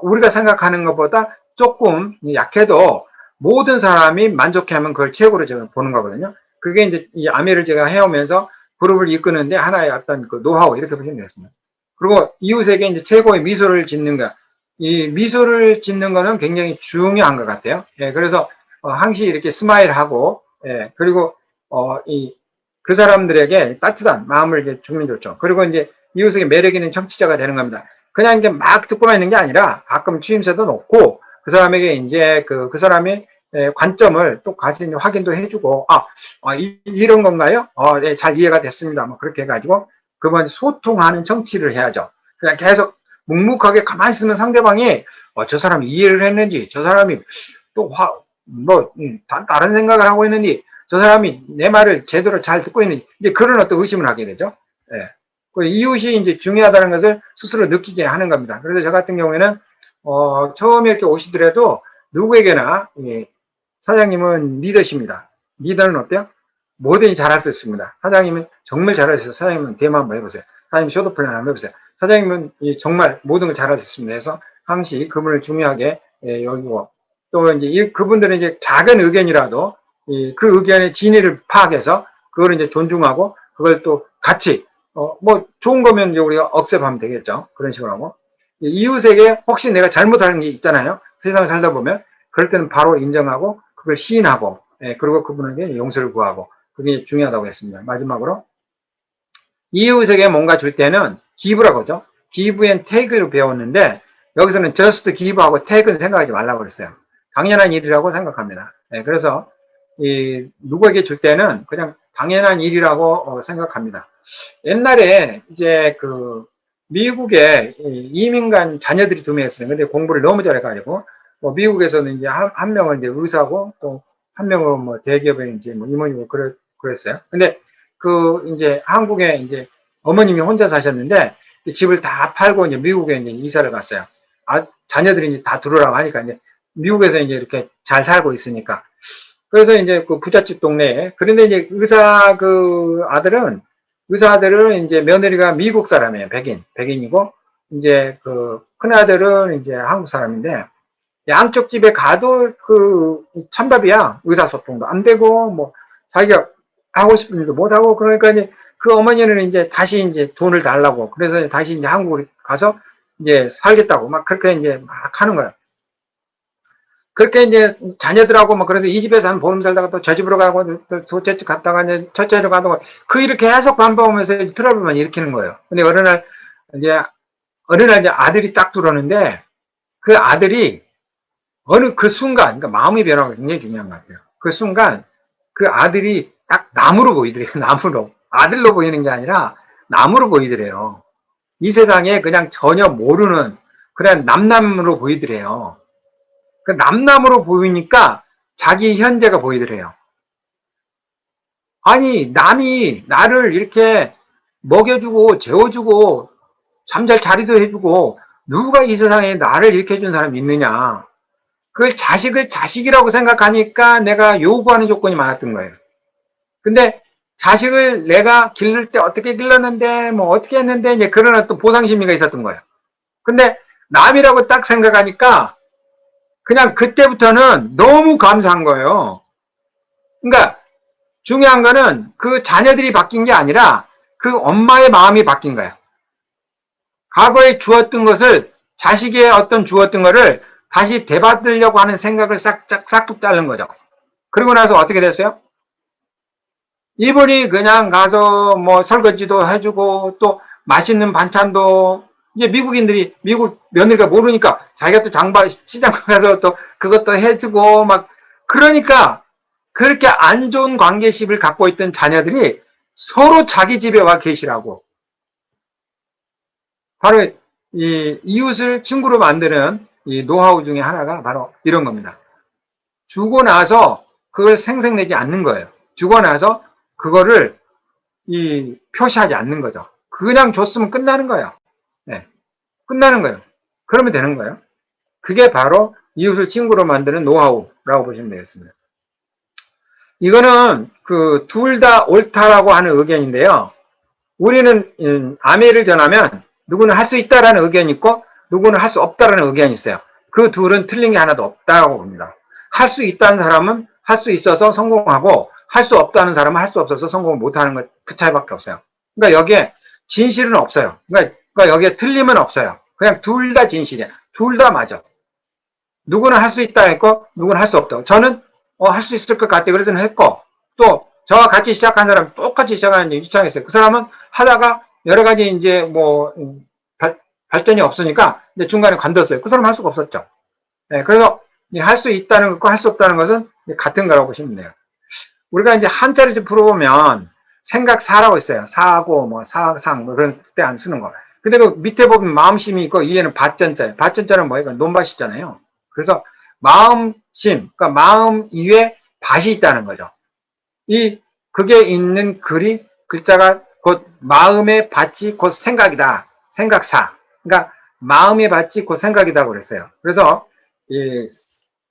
우리가 생각하는 것보다 조금 약해도 모든 사람이 만족해하면 그걸 최고로 저는 보는 거거든요. 그게 이제 이 아메를 제가 해오면서 그룹을 이끄는데 하나의 어떤 그 노하우 이렇게 보시면 되겠습니다. 그리고 이웃에게 이제 최고의 미소를 짓는 거, 이 미소를 짓는 거는 굉장히 중요한 것 같아요. 그래서 항시 이렇게 스마일하고 그리고 그 사람들에게 따뜻한 마음을 이제 주면 좋죠. 그리고 이제 이웃에게 매력 있는 청취자가 되는 겁니다. 그냥 이제 막 듣고만 있는 게 아니라 가끔 추임새도 놓고 그 사람에게 이제 그 사람의 관점을 또 같이 확인도 해주고 이런 건가요? 네, 잘 이해가 됐습니다. 뭐 그렇게 해가지고 그번 소통하는 청취를 해야죠. 그냥 계속 묵묵하게 가만히 있으면 상대방이 저 사람이 이해를 했는지 저 사람이 또 다른 생각을 하고 있는지 저 사람이 내 말을 제대로 잘 듣고 있는지 이제 그런 어떤 의심을 하게 되죠. 그 이웃이 이제 중요하다는 것을 스스로 느끼게 하는 겁니다. 그래서 저 같은 경우에는 처음에 이렇게 오시더라도 누구에게나 사장님은 리더십니다. 리더는 어때요? 뭐든지 잘할 수 있습니다. 사장님은 정말 잘할 수 있어요. 사장님은 대만 한번 해보세요. 사장님 쇼도 플랜 한번 해보세요. 사장님은 정말 모든 걸 잘할 수 있습니다. 그래서 항시 그분을 중요하게 여기고 또 이제 그분들은 이제 작은 의견이라도 그 의견의 진위를 파악해서 그걸 이제 존중하고 그걸 또 같이 뭐 좋은 거면 이제 우리가 억셉하면 되겠죠. 그런 식으로 하고 이웃에게 혹시 내가 잘못하는 게 있잖아요. 세상을 살다 보면 그럴 때는 바로 인정하고 그걸 시인하고 그리고 그분에게 용서를 구하고 그게 중요하다고 했습니다. 마지막으로 이웃에게 뭔가 줄 때는 기부라고 하죠. give and take로 배웠는데 여기서는 just give하고 take는 생각하지 말라고 그랬어요. 당연한 일이라고 생각합니다. 그래서 누구에게 줄 때는 그냥 당연한 일이라고 생각합니다. 옛날에 이제 그 미국에 이민 간 자녀들이 2명 있어요. 근데 공부를 너무 잘해가지고 뭐 미국에서는 이제 한 명은 이제 의사고 또 한 명은 뭐 대기업에 이제 뭐 임원이고 그랬어요. 근데 그 이제 한국에 이제 어머님이 혼자 사셨는데 집을 다 팔고 이제 미국에 이제 이사를 갔어요. 자녀들이 이제 다 들어오라고 하니까 이제 미국에서 이제 이렇게 잘 살고 있으니까. 그래서 이제 그 부잣집 동네에. 그런데 이제 의사 아들은 이제 며느리가 미국 사람이에요. 백인이고, 이제 그 큰아들은 이제 한국 사람인데, 양쪽 집에 가도 그 찬밥이야. 의사소통도 안 되고, 뭐, 자기가 하고 싶은 일도 못하고, 그러니까 이제 그 어머니는 이제 다시 이제 돈을 달라고. 그래서 다시 이제 한국으로 가서 이제 살겠다고 막 그렇게 이제 막 하는 거예요. 그렇게 이제 자녀들하고 뭐 그래서 이 집에서 한 보름 살다가 또 저 집으로 가고 또 둘째 집 갔다가 이제 첫째로 가고 그 이렇게 계속 반복하면서 트러블만 일으키는 거예요. 근데 어느 날 이제 아들이 딱 들어오는데 그 아들이 어느 그 순간 그러니까 마음의 변화가 굉장히 중요한 것 같아요. 그 순간 그 아들이 딱 나무로 보이더래요. 나무로. 아들로 보이는 게 아니라 나무로 보이더래요. 이 세상에 그냥 전혀 모르는 그냥 남남으로 보이더래요. 그 남남으로 보이니까 자기 현재가 보이더래요. 아니 남이 나를 이렇게 먹여주고 재워주고 잠잘 자리도 해주고 누가 이 세상에 나를 이렇게 해준 사람이 있느냐. 그걸 자식을 자식이라고 생각하니까 내가 요구하는 조건이 많았던 거예요. 근데 자식을 내가 기를 때 어떻게 길렀는데 뭐 어떻게 했는데 이제 그런 어떤 보상심리가 있었던 거예요. 근데 남이라고 딱 생각하니까 그냥 그때부터는 너무 감사한 거예요. 그러니까 중요한 거는 그 자녀들이 바뀐 게 아니라 그 엄마의 마음이 바뀐 거예요. 과거에 주었던 것을 자식의 어떤 주었던 것을 다시 되받으려고 하는 생각을 싹둑 자른 거죠. 그리고 나서 어떻게 됐어요? 이분이 그냥 가서 뭐 설거지도 해주고 또 맛있는 반찬도 이제 미국인들이 미국 며느리가 모르니까 자기가 또 시장 가서 또 그것도 해주고 막 그러니까 그렇게 안 좋은 관계십을 갖고 있던 자녀들이 서로 자기 집에 와 계시라고. 바로 이 이웃을 친구로 만드는 이 노하우 중에 하나가 바로 이런 겁니다. 주고 나서 그걸 생색내지 않는 거예요. 주고 나서 그거를 표시하지 않는 거죠. 그냥 줬으면 끝나는 거예요. 네, 끝나는 거예요. 그러면 되는 거예요. 그게 바로 이웃을 친구로 만드는 노하우라고 보시면 되겠습니다. 이거는 그 둘 다 옳다라고 하는 의견인데요. 우리는 아메를 전하면 누구는 할 수 있다라는 의견이 있고 누구는 할 수 없다라는 의견이 있어요. 그 둘은 틀린 게 하나도 없다고 봅니다. 할 수 있다는 사람은 할 수 있어서 성공하고 할 수 없다는 사람은 할 수 없어서 성공을 못하는 것, 그 차이밖에 없어요. 그러니까 여기에 진실은 없어요. 그러니까 여기에 틀림은 없어요. 그냥 둘 다 진실이야. 둘 다 맞아. 누구는 할 수 있다 했고 누구는 할 수 없다. 저는 할 수 있을 것 같아. 그래서 했고 또 저와 같이 시작한 사람 똑같이 시작하는 유창했어요. 그 사람은 하다가 여러 가지 이제 뭐 발전이 없으니까 이제 중간에 관뒀어요. 그 사람 할 수가 없었죠. 네, 그래서 할 수 있다는 것과 할 수 없다는 것은 같은 거라고 보시면 돼요. 우리가 이제 한자를 좀 풀어보면 생각사라고 있어요. 사고 뭐 사상 뭐 그런 때 안 쓰는 거. 근데 그 밑에 보면 마음심이 있고 위에는 밭전자예요. 밭전자는 뭐예요? 논밭이잖아요. 그래서 마음심, 그러니까 마음 이외에 밭이 있다는 거죠. 그게 있는 글자가 곧 마음의 밭이 곧 생각이다. 생각사. 그러니까 마음의 밭이 곧 생각이다 그랬어요. 그래서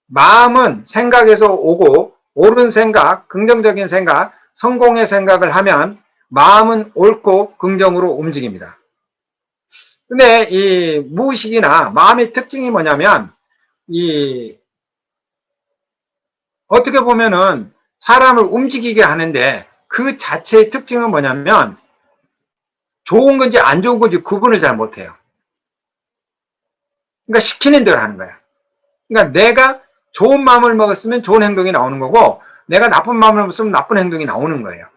마음은 생각에서 오고 옳은 생각, 긍정적인 생각, 성공의 생각을 하면 마음은 옳고 긍정으로 움직입니다. 근데 이 무의식이나 마음의 특징이 뭐냐면 어떻게 보면은 사람을 움직이게 하는데 그 자체의 특징은 뭐냐면 좋은 건지 안 좋은 건지 구분을 잘 못해요. 그러니까 시키는 대로 하는 거야. 그러니까 내가 좋은 마음을 먹었으면 좋은 행동이 나오는 거고 내가 나쁜 마음을 먹었으면 나쁜 행동이 나오는 거예요.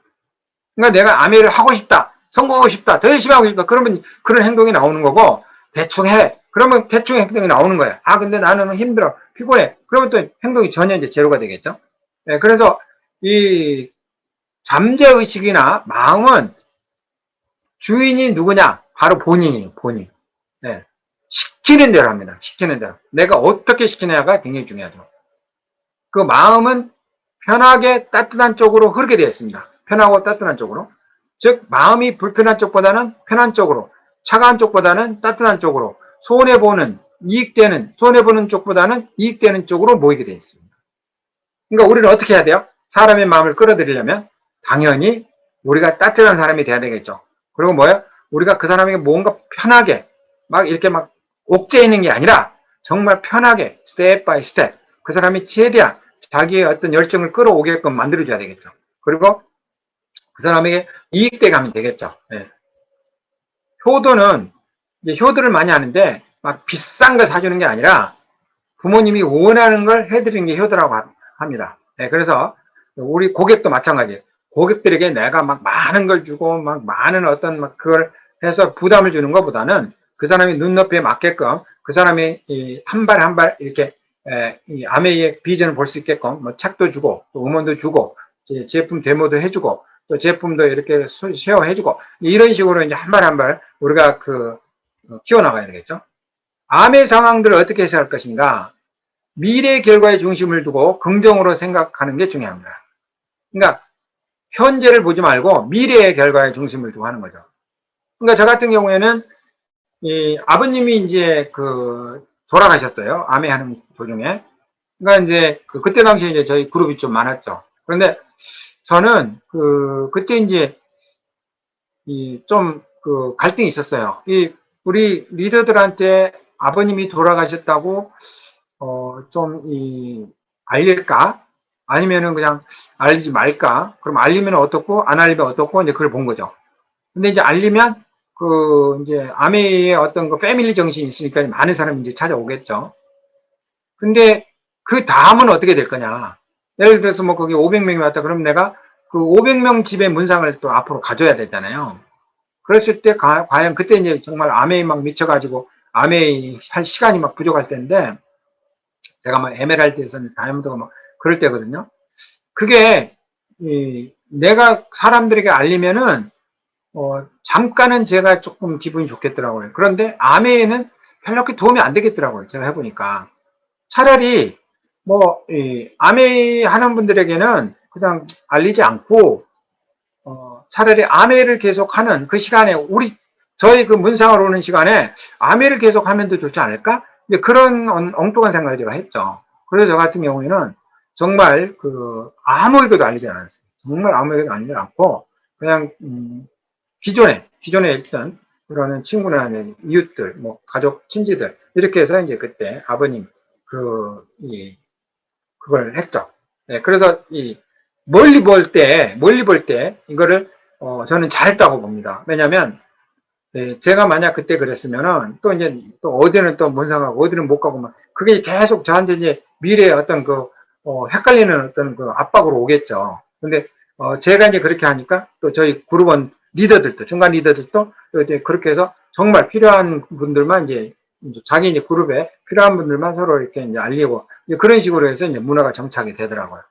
그러니까 내가 아메를 하고 싶다, 성공하고 싶다, 더 열심히 하고 싶다 그러면 그런 행동이 나오는 거고 대충 해. 그러면 대충 행동이 나오는 거예요. 근데 나는 힘들어, 피곤해. 그러면 또 행동이 전혀 이제 제로가 되겠죠. 네, 그래서 이 잠재의식이나 마음은 주인이 누구냐? 바로 본인이에요, 본인. 네. 시키는 대로 합니다. 시키는 대로. 내가 어떻게 시키냐가 굉장히 중요하죠. 그 마음은 편하게 따뜻한 쪽으로 흐르게 되어 있습니다. 편하고 따뜻한 쪽으로. 즉 마음이 불편한 쪽보다는 편한 쪽으로, 차가운 쪽보다는 따뜻한 쪽으로, 손해보는, 이익되는, 손해보는 쪽보다는 이익되는 쪽으로 모이게 되어 있습니다. 그러니까 우리는 어떻게 해야 돼요? 사람의 마음을 끌어들이려면 당연히 우리가 따뜻한 사람이 돼야 되겠죠. 그리고 뭐예요? 우리가 그 사람에게 뭔가 편하게 막 이렇게 막 옥죄 있는 게 아니라 정말 편하게 스텝 바이 스텝 그 사람이 최대한 자기의 어떤 열정을 끌어오게끔 만들어줘야 되겠죠. 그리고 그 사람에게 이익되게 하면 되겠죠. 네. 효도는 이제 효도를 많이 하는데 막 비싼 걸 사주는 게 아니라 부모님이 원하는 걸 해드리는 게 효도라고 합니다. 네, 그래서 우리 고객도 마찬가지예요. 고객들에게 내가 막 많은 걸 주고 막 많은 어떤 막 그걸 해서 부담을 주는 것보다는 그 사람이 눈높이에 맞게끔 그 사람이 한 발 한 발 이렇게 이 아메이의 비전을 볼 수 있게끔 뭐 책도 주고 또 음원도 주고 제품 데모도 해주고 또 제품도 이렇게 쉐어해주고 이런 식으로 이제 한 발 한 발 우리가 키워나가야 되겠죠. 암의 상황들을 어떻게 해석할 것인가? 미래의 결과에 중심을 두고 긍정으로 생각하는 게 중요합니다. 그러니까 현재를 보지 말고 미래의 결과에 중심을 두고 하는 거죠. 그러니까 저 같은 경우에는 아버님이 이제 돌아가셨어요. 암해하는 도중에. 그러니까 이제 그때 당시에 이제 저희 그룹이 좀 많았죠. 그런데 저는 그때 이제 좀 갈등이 있었어요. 우리 리더들한테 아버님이 돌아가셨다고 좀 알릴까? 아니면은 그냥 알리지 말까? 그럼 알리면 어떻고 안 알리면 어떻고 이제 그걸 본 거죠. 근데 이제 알리면 이제 아메의 어떤 패밀리 정신이 있으니까 많은 사람이 이제 찾아오겠죠. 근데 그 다음은 어떻게 될 거냐? 예를 들어서 뭐 거기 500명이 왔다 그러면 내가 그 500명 집의 문상을 또 앞으로 가져야 되잖아요. 그랬을 때 과연 그때 이제 정말 아메이 막 미쳐가지고 아메이 할 시간이 막 부족할 때인데 제가 막 에메랄드에서는 다이아몬드가 막 그럴 때거든요. 그게 내가 사람들에게 알리면은 잠깐은 제가 조금 기분이 좋겠더라고요. 그런데 아메이는 별로 그렇게 도움이 안 되겠더라고요. 제가 해보니까. 차라리 아메이 하는 분들에게는 그냥 알리지 않고 차라리 아메이를 계속 하는 그 시간에 저희 그 문상을 오는 시간에 아메이를 계속 하면 더 좋지 않을까? 이제 그런 엉뚱한 생각을 제가 했죠. 그래서 저 같은 경우에는 정말 아무에게도 알리지 않았어요. 정말 아무에게도 알리지 않고 그냥 기존에 있던 그러는 친구나 이웃들, 뭐 가족, 친지들 이렇게 해서 이제 그때 아버님 그걸 했죠. 네, 그래서 멀리 볼 때 이거를 저는 잘했다고 봅니다. 왜냐하면 제가 만약 그때 그랬으면은 또 어디는 또 문상하고 어디는 못 가고 막 그게 계속 저한테 이제 미래의 어떤 헷갈리는 어떤 압박으로 오겠죠. 근데 제가 이제 그렇게 하니까 또 저희 그룹원 리더들도 중간 리더들도 또 이제 그렇게 해서 정말 필요한 분들만 이제 자기 이제 그룹에 필요한 분들만 서로 이렇게 이제 알리고 이제 그런 식으로 해서 이제 문화가 정착이 되더라고요.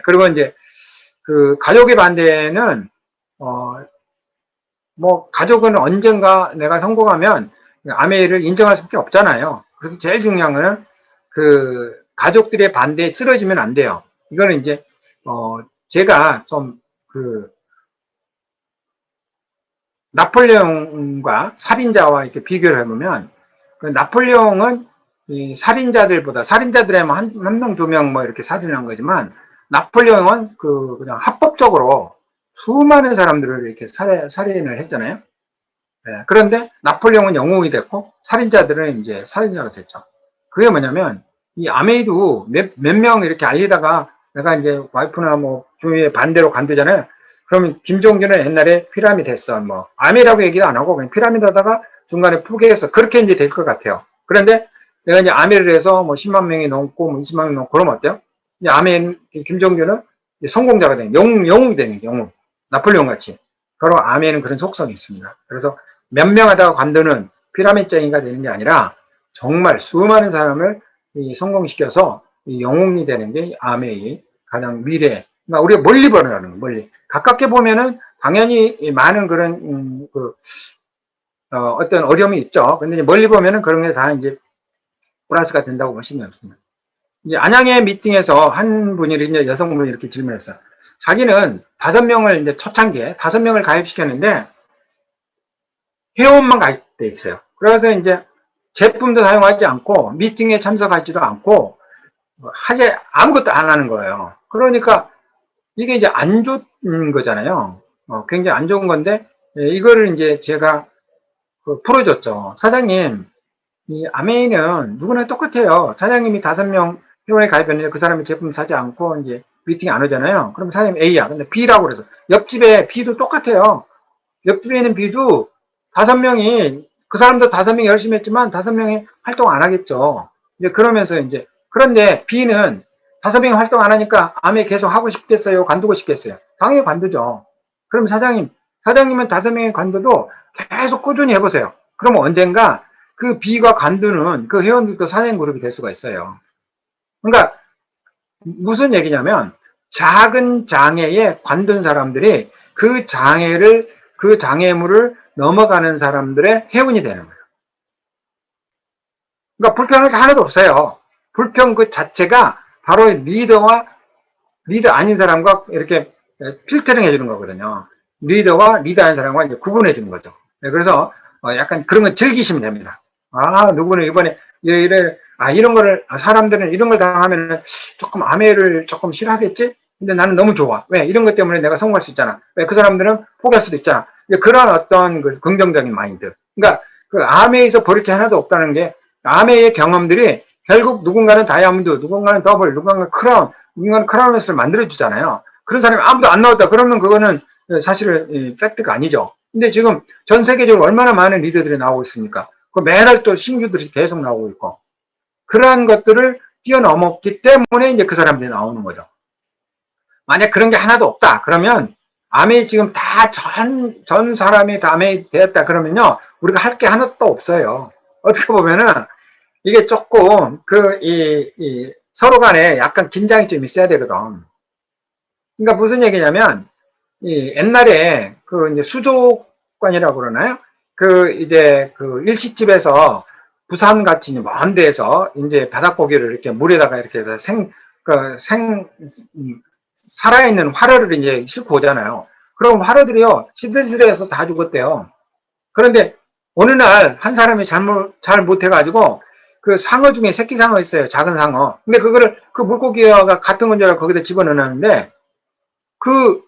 그리고 이제 가족의 반대는 가족은 언젠가 내가 성공하면 아메이를 인정할 수밖에 없잖아요. 그래서 제일 중요한 거는 가족들의 반대에 쓰러지면 안 돼요. 이거는 이제 제가 좀 나폴레옹과 살인자와 이렇게 비교를 해보면 나폴레옹은 이 살인자들에만 한 명, 두 명 뭐 이렇게 살인한 거지만 나폴레옹은 그냥 합법적으로 수많은 사람들을 이렇게 살인을 했잖아요. 네, 그런데 나폴레옹은 영웅이 됐고 살인자들은 이제 살인자가 됐죠. 그게 뭐냐면 이 아메이도 몇 명 이렇게 알리다가 내가 이제 와이프나 뭐 주위에 반대로 관두잖아요. 그러면 김종규는 옛날에 피라미드 했어. 뭐 아메이라고 얘기도 안 하고 그냥 피라미드 하다가 중간에 포기했어. 그렇게 이제 될 것 같아요. 그런데 내가 이제 아메이를 해서 뭐 10만 명이 넘고 뭐 20만 명이 넘고 그러면 어때요? 이제 김종규는 성공자가 되는 영웅이 되는 영웅. 나폴레옹 같이. 바로 아메이는 그런 속성이 있습니다. 그래서 몇 명 하다가 관두는 피라미드쟁이가 되는 게 아니라 정말 수많은 사람을 성공시켜서 영웅이 되는 게 아메이 가장 미래. 그러니까 우리가 멀리 보라는 거, 멀리. 가깝게 보면은 당연히 많은 그런 어떤 어려움이 있죠. 근데 멀리 보면은 그런 게 다 이제 플러스가 된다고 보시면 됩니다. 이제 안양의 미팅에서 한 분이 이제 여성분이 이렇게 질문했어요. 자기는 5명을 이제 초창기에 5명을 가입시켰는데 회원만 가입돼 있어요. 그래서 이제 제품도 사용하지 않고 미팅에 참석하지도 않고 아무것도 안 하는 거예요. 그러니까 이게 이제 안 좋은 거잖아요. 굉장히 안 좋은 건데 이거를 이제 제가 풀어줬죠. 사장님, 이 아메이는 누구나 똑같아요. 사장님이 5명 회원에 가입했는데 그 사람이 제품 사지 않고 이제 미팅에 안 오잖아요. 그럼 사장님 A야. 근데 B라고 그래서 옆집에 B도 똑같아요. 옆집에 있는 B도 5명이 그 사람도 5명이 열심히 했지만 5명이 활동 안 하겠죠. 이제 그러면서 이제 그런데 B는 5명이 활동 안 하니까 아메이 계속 하고 싶겠어요? 관두고 싶겠어요? 당연히 관두죠. 그럼 사장님은 5명이 관둬도 계속 꾸준히 해보세요. 그러면 언젠가 그 B가 관두는 그 회원들도 사장님 그룹이 될 수가 있어요. 그러니까 무슨 얘기냐면 작은 장애에 관둔 사람들이 그 장애물을 넘어가는 사람들의 회원이 되는 거예요. 그러니까 불평할 게 하나도 없어요. 불평 그 자체가 바로 리더 아닌 사람과 이렇게 필터링 해주는 거거든요. 리더와 리더 아닌 사람과 이제 구분해 주는 거죠. 그래서 약간 그런 거 즐기시면 됩니다. 누구는 이번에 이런 거를 사람들은 이런 걸 당하면 조금 아메를 조금 싫어하겠지? 근데 나는 너무 좋아. 왜? 이런 것 때문에 내가 성공할 수 있잖아. 왜? 그 사람들은 포기할 수도 있잖아. 그런 어떤 긍정적인 마인드. 그러니까 그 아메에서 버릴 게 하나도 없다는 게 아메의 경험들이 결국 누군가는 다이아몬드, 누군가는 더블, 누군가는 크라운을 만들어주잖아요. 그런 사람이 아무도 안 나왔다. 그러면 그거는 사실은 팩트가 아니죠. 근데 지금 전 세계적으로 얼마나 많은 리더들이 나오고 있습니까? 매달 또 신규들이 계속 나오고 있고. 그러한 것들을 뛰어넘었기 때문에 이제 그 사람들이 나오는 거죠. 만약 그런 게 하나도 없다. 그러면 아메이 지금 다 전 사람이 다 아메이 되었다 그러면요, 우리가 할 게 하나도 없어요. 어떻게 보면은, 이게 조금, 서로 간에 약간 긴장이 좀 있어야 되거든. 그러니까 무슨 얘기냐면, 옛날에, 이제 수족관이라고 그러나요? 이제, 일식집에서, 부산 같이 먼 데에서, 이제 바닥고기를 이렇게 물에다가 이렇게 해서 살아있는 화로를 이제 싣고 오잖아요. 그럼 화로들이요, 시들시들해서 다 죽었대요. 그런데 어느 날 한 사람이 잘 못해가지고 그 상어 중에 새끼 상어 있어요. 작은 상어. 근데 그거를 그 물고기와 같은 건 줄 알고 거기다 집어넣었는데 그,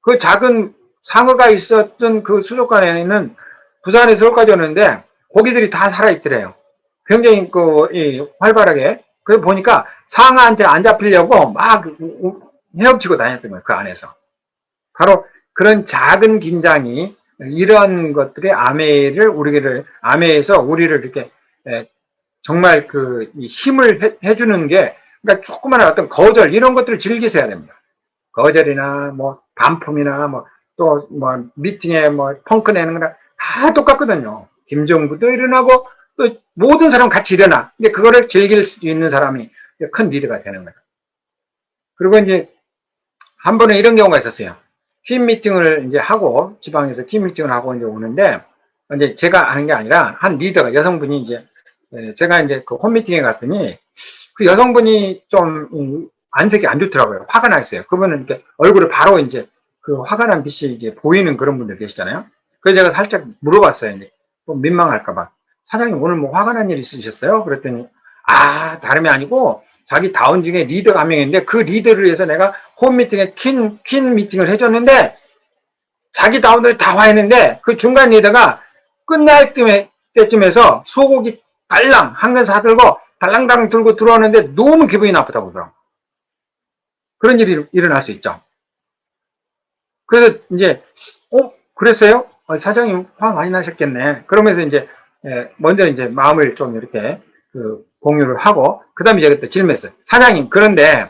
그 작은 상어가 있었던 그 수족관에는 부산에서 서울까지 오는데 고기들이 다 살아있더래요. 굉장히 활발하게. 그래서 보니까 상어한테 안 잡히려고 막 헤엄치고 다녔던 거예요. 그 안에서. 바로 그런 작은 긴장이 이런 것들이 아메에서 우리를 이렇게 정말 힘을 해주는 게, 그러니까 조그마한 어떤 거절 이런 것들을 즐기셔야 됩니다. 거절이나 뭐 반품이나 뭐 또 뭐 미팅에 뭐 펑크 내는 거나 다 똑같거든요. 김정부도 일어나고 또 모든 사람 같이 일어나. 근데 그거를 즐길 수 있는 사람이 큰 리더가 되는 거예요. 그리고 이제 한 번은 이런 경우가 있었어요. 팀 미팅을 이제 하고, 지방에서 팀 미팅을 하고 이제 오는데, 이제 제가 하는 게 아니라, 한 리더가, 여성분이 이제, 제가 이제 그 홈미팅에 갔더니, 그 여성분이 좀, 안색이 안 좋더라고요. 화가 나 있어요. 그분은 이렇게 얼굴을 바로 이제, 그 화가 난 빛이 이제 보이는 그런 분들 계시잖아요. 그래서 제가 살짝 물어봤어요. 이제, 좀 민망할까봐. 사장님, 오늘 뭐 화가 난 일 있으셨어요? 그랬더니, 다름이 아니고, 자기 다운 중에 리더가 한 명인데 그 리더를 위해서 내가 홈미팅에 퀸 미팅을 해줬는데 자기 다운을 다 화했는데 그 중간 리더가 끝날 때쯤에서 소고기 달랑 한 근 사들고 달랑달랑 들고 들어오는데 너무 기분이 나쁘다고 그러더라고요. 그런 일이 일어날 수 있죠. 그래서 이제 그랬어요? 사장님 화 많이 나셨겠네. 그러면서 이제 먼저 이제 마음을 좀 이렇게 공유를 하고, 그 다음에 제가 또 질문했어요. 사장님, 그런데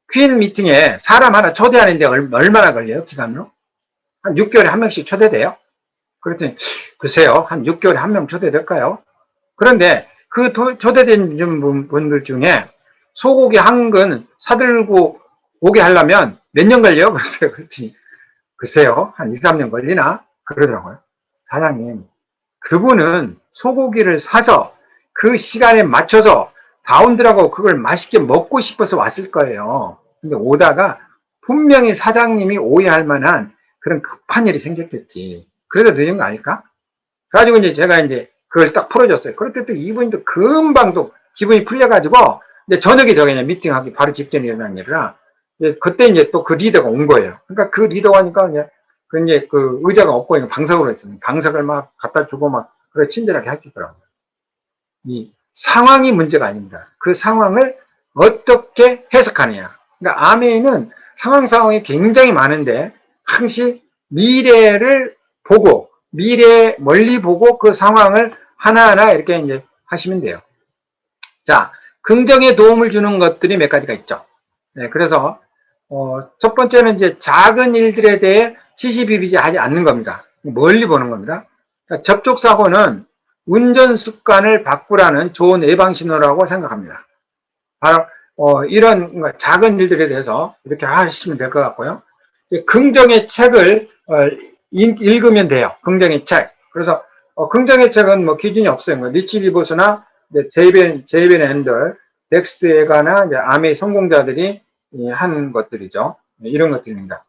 퀸 미팅에 사람 하나 초대하는데 얼마나 걸려요? 기간으로? 한 6개월에 한 명씩 초대돼요? 그랬더니, 글쎄요, 한 6개월에 한 명 초대될까요? 그런데 그 초대된 분들 중에 소고기 한 근 사들고 오게 하려면 몇 년 걸려요? 그랬더니, 글쎄요, 한 2, 3년 걸리나? 그러더라고요. 사장님, 그분은 소고기를 사서 그 시간에 맞춰서 다운들하고 그걸 맛있게 먹고 싶어서 왔을 거예요. 근데 오다가 분명히 사장님이 오해할 만한 그런 급한 일이 생겼겠지. 그래서 늦은 거 아닐까? 그래가지고 이제 제가 이제 그걸 딱 풀어줬어요. 그럴 때 이분이 또 금방 또 기분이 풀려가지고 이제 저녁에 그냥 미팅하기 바로 직전에 일어난 일이라 그때 이제 또 그 리더가 온 거예요. 그러니까 그 리더가 하니까 이제 그 의자가 없고 방석으로 했어요. 방석을 막 갖다 주고 막 그래 친절하게 해주더라고요. 이 상황이 문제가 아닙니다. 그 상황을 어떻게 해석하느냐. 그러니까 아멘은 상황이 굉장히 많은데 항시 미래를 보고 멀리 보고 그 상황을 하나하나 이렇게 이제 하시면 돼요. 자, 긍정에 도움을 주는 것들이 몇 가지가 있죠. 네, 그래서 첫 번째는 이제 작은 일들에 대해 시시비비하지 않는 겁니다. 멀리 보는 겁니다. 그러니까 접촉사고는 운전 습관을 바꾸라는 좋은 예방신호라고 생각합니다. 바로 이런 작은 일들에 대해서 이렇게 하시면 될 것 같고요. 긍정의 책을 읽으면 돼요. 긍정의 책. 그래서 긍정의 책은 뭐 기준이 없어요. 리치 리버스나 제이벤 앤들, 덱스트 에가나 아메이 성공자들이 한 것들이죠. 이런 것들입니다.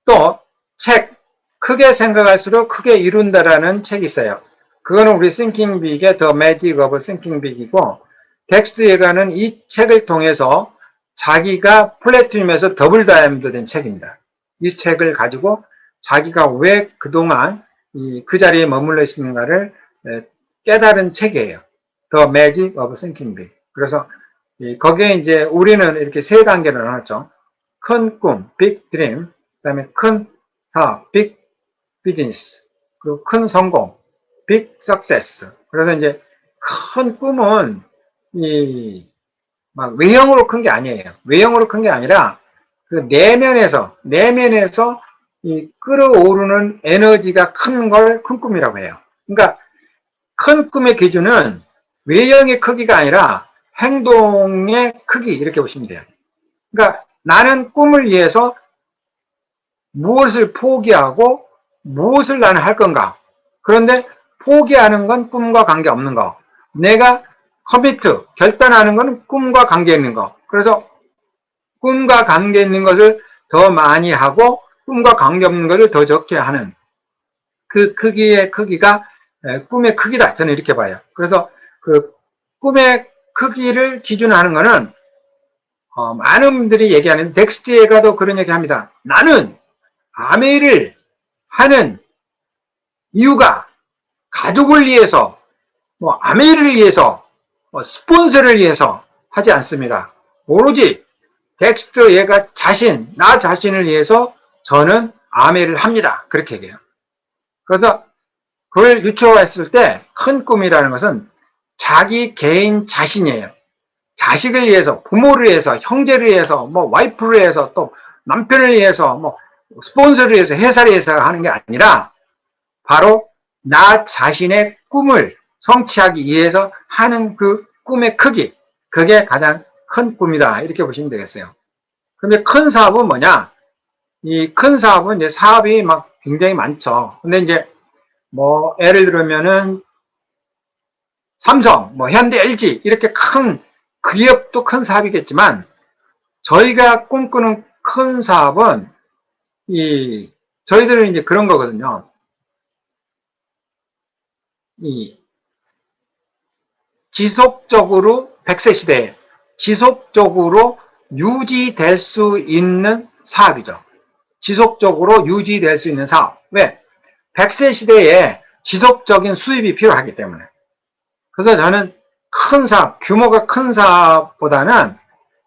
또 책, 크게 생각할수록 크게 이룬다라는 책이 있어요. 그거는 우리 Thinking Big의 The Magic of Thinking Big이고, 덱스트 예가는 이 책을 통해서 자기가 플래티늄에서 더블 다이아몬드 된 책입니다. 이 책을 가지고 자기가 왜 그동안 그 자리에 머물러 있었는가를 깨달은 책이에요. The Magic of Thinking Big. 그래서 거기에 이제 우리는 이렇게 세 단계를 나눴죠. 큰 꿈, Big Dream, 그 다음에 큰 사업, Big Business, 그리고 큰 성공, Big Success. 그래서 이제 큰 꿈은 막 외형으로 큰 게 아니에요. 외형으로 큰 게 아니라 그 내면에서 이 끌어오르는 에너지가 큰 걸 큰 꿈이라고 해요. 그러니까 큰 꿈의 기준은 외형의 크기가 아니라 행동의 크기, 이렇게 보시면 돼요. 그러니까 나는 꿈을 위해서 무엇을 포기하고 무엇을 나는 할 건가. 그런데 포기하는 건 꿈과 관계없는 거. 내가 결단하는 건 꿈과 관계 있는 거. 그래서 꿈과 관계 있는 것을 더 많이 하고 꿈과 관계없는 것을 더 적게 하는 그 크기가 꿈의 크기다. 저는 이렇게 봐요. 그래서 그 꿈의 크기를 기준하는 거는 많은 분들이 얘기하는 덱스트에가도 그런 얘기 합니다. 나는 아메이를 하는 이유가 가족을 위해서, 아메이를 위해서, 스폰서를 위해서 하지 않습니다. 오로지 덱스트 얘가 나 자신을 위해서 저는 아메이를 합니다. 그렇게 얘기해요. 그래서 그걸 유추했을 때 큰 꿈이라는 것은 자기 개인 자신이에요. 자식을 위해서, 부모를 위해서, 형제를 위해서, 와이프를 위해서, 또 남편을 위해서, 스폰서를 위해서, 회사를 위해서 하는 게 아니라 바로 나 자신의 꿈을 성취하기 위해서 하는 그 꿈의 크기, 그게 가장 큰 꿈이다. 이렇게 보시면 되겠어요. 근데 큰 사업은 뭐냐? 이 큰 사업은 이제 사업이 막 굉장히 많죠. 근데 이제 예를 들면은 삼성, 현대, LG 이렇게 큰 기업도 큰 사업이겠지만 저희가 꿈꾸는 큰 사업은 저희들은 이제 그런 거거든요. 지속적으로 100세 시대에 지속적으로 유지될 수 있는 사업이죠. 지속적으로 유지될 수 있는 사업. 왜? 100세 시대에 지속적인 수입이 필요하기 때문에. 그래서 저는 큰 사업, 규모가 큰 사업보다는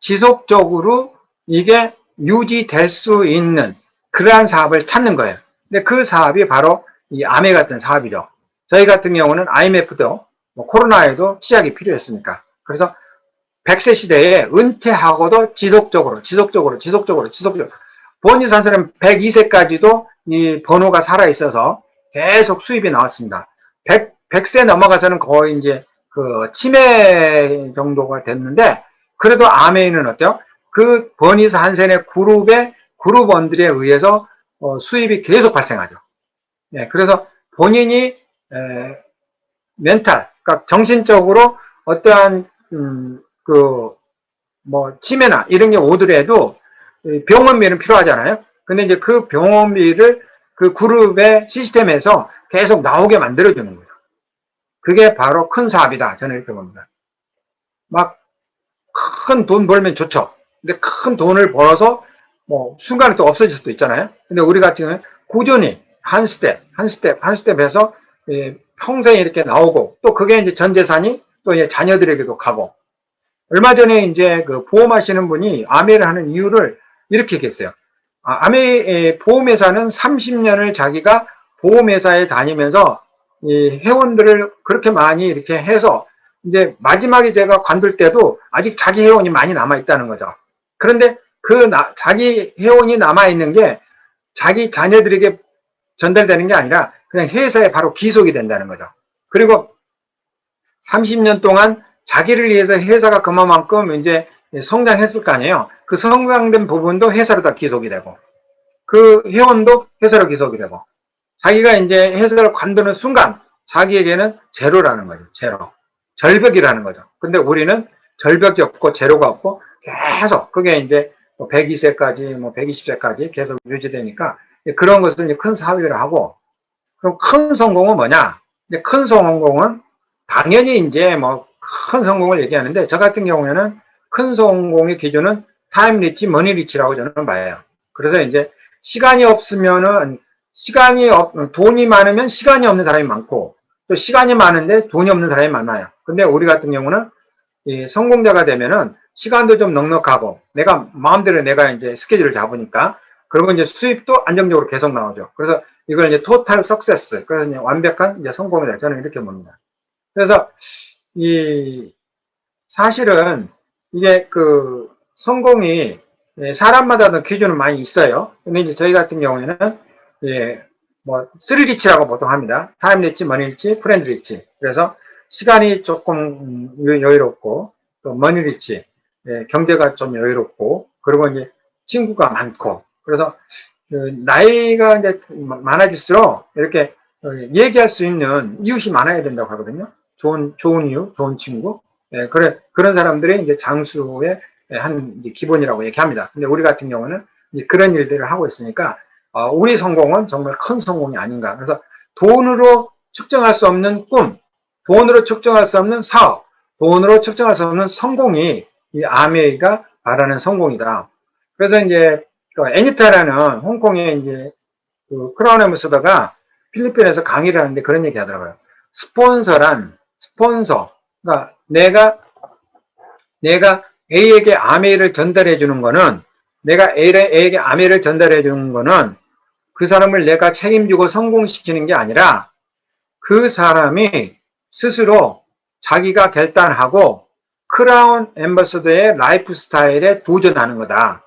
지속적으로 이게 유지될 수 있는 그러한 사업을 찾는 거예요. 근데 그 사업이 바로 이 아메 같은 사업이죠. 저희 같은 경우는 IMF도 코로나에도 치약이 필요했으니까. 그래서 100세 시대에 은퇴하고도 지속적으로 본이 산 사람 102세까지도 이 번호가 살아있어서 계속 수입이 나왔습니다. 100세 넘어가서는 거의 이제 그 치매 정도가 됐는데 그래도 아메이는 어때요? 그 버니스 한센의 그룹원들에 의해서 수입이 계속 발생하죠. 네, 그래서 본인이 멘탈, 그러니까 정신적으로 어떠한 치매나 이런 게 오더라도 병원비는 필요하잖아요. 근데 이제 그 병원비를 그 그룹의 시스템에서 계속 나오게 만들어주는 거예요. 그게 바로 큰 사업이다. 저는 이렇게 봅니다. 막 큰 돈 벌면 좋죠. 근데 큰 돈을 벌어서 순간에 또 없어질 수도 있잖아요. 근데 우리 같은 경우는 꾸준히 한 스텝 해서 평생 이렇게 나오고 또 그게 이제 전 재산이 또 이제 자녀들에게도 가고 얼마 전에 이제 그 보험하시는 분이 아메를 하는 이유를 이렇게 얘기했어요. 아메 보험회사는 30년을 자기가 보험회사에 다니면서 이 회원들을 그렇게 많이 이렇게 해서 이제 마지막에 제가 관둘 때도 아직 자기 회원이 많이 남아 있다는 거죠. 그런데 자기 회원이 남아 있는 게 자기 자녀들에게 전달되는 게 아니라 그냥 회사에 바로 기속이 된다는 거죠. 그리고 30년 동안 자기를 위해서 회사가 그만큼 이제 성장했을 거 아니에요. 그 성장된 부분도 회사로 다 기속이 되고 그 회원도 회사로 기속이 되고 자기가 이제 회사를 관두는 순간 자기에게는 제로라는 거죠. 제로. 절벽이라는 거죠. 근데 우리는 절벽이 없고 제로가 없고 계속 그게 이제 102세까지 120세까지 계속 유지되니까 그런 것을 이제 큰 사업이라 하고 그럼 큰 성공은 뭐냐? 큰 성공은 당연히 이제 큰 성공을 얘기하는데 저 같은 경우에는 큰 성공의 기준은 타임 리치, 머니 리치라고 저는 봐요. 그래서 이제 돈이 많으면 시간이 없는 사람이 많고 또 시간이 많은데 돈이 없는 사람이 많아요. 근데 우리 같은 경우는 이 성공자가 되면은 시간도 좀 넉넉하고 마음대로 내가 이제 스케줄을 잡으니까 그리고 이제 수입도 안정적으로 계속 나오죠. 그래서 이걸 이제 토탈 석세스, 그래서 이제 완벽한 이제 성공이다. 저는 이렇게 봅니다. 그래서 사실은 이게 성공이 사람마다도 기준은 많이 있어요. 근데 이제 저희 같은 경우에는, 예, 뭐, 3리치라고 보통 합니다. 타임 리치, 머니 리치, 프렌드 리치. 그래서 시간이 조금 여유롭고, 또 머니 리치, 경제가 좀 여유롭고, 그리고 이제 친구가 많고, 그래서 나이가 이제 많아질수록 이렇게 얘기할 수 있는 이웃이 많아야 된다고 하거든요. 좋은 이웃, 좋은 친구. 그런 사람들이 이제 장수의 한 이제 기본이라고 얘기합니다. 근데 우리 같은 경우는 이제 그런 일들을 하고 있으니까, 우리 성공은 정말 큰 성공이 아닌가. 그래서 돈으로 측정할 수 없는 꿈, 돈으로 측정할 수 없는 사업, 돈으로 측정할 수 없는 성공이 이 아메이가 말하는 성공이다. 그래서 이제 애니타라는 홍콩의 이제 그 크라운 앰버서더가 필리핀에서 강의를 하는데 그런 얘기 하더라고요. 스폰서. 그러니까 내가 A에게 아메이를 전달해 주는 거는, 내가 A에게 아메이를 전달해 주는 거는 그 사람을 내가 책임지고 성공시키는 게 아니라 그 사람이 스스로 자기가 결단하고 크라운 앰버서더의 라이프 스타일에 도전하는 거다.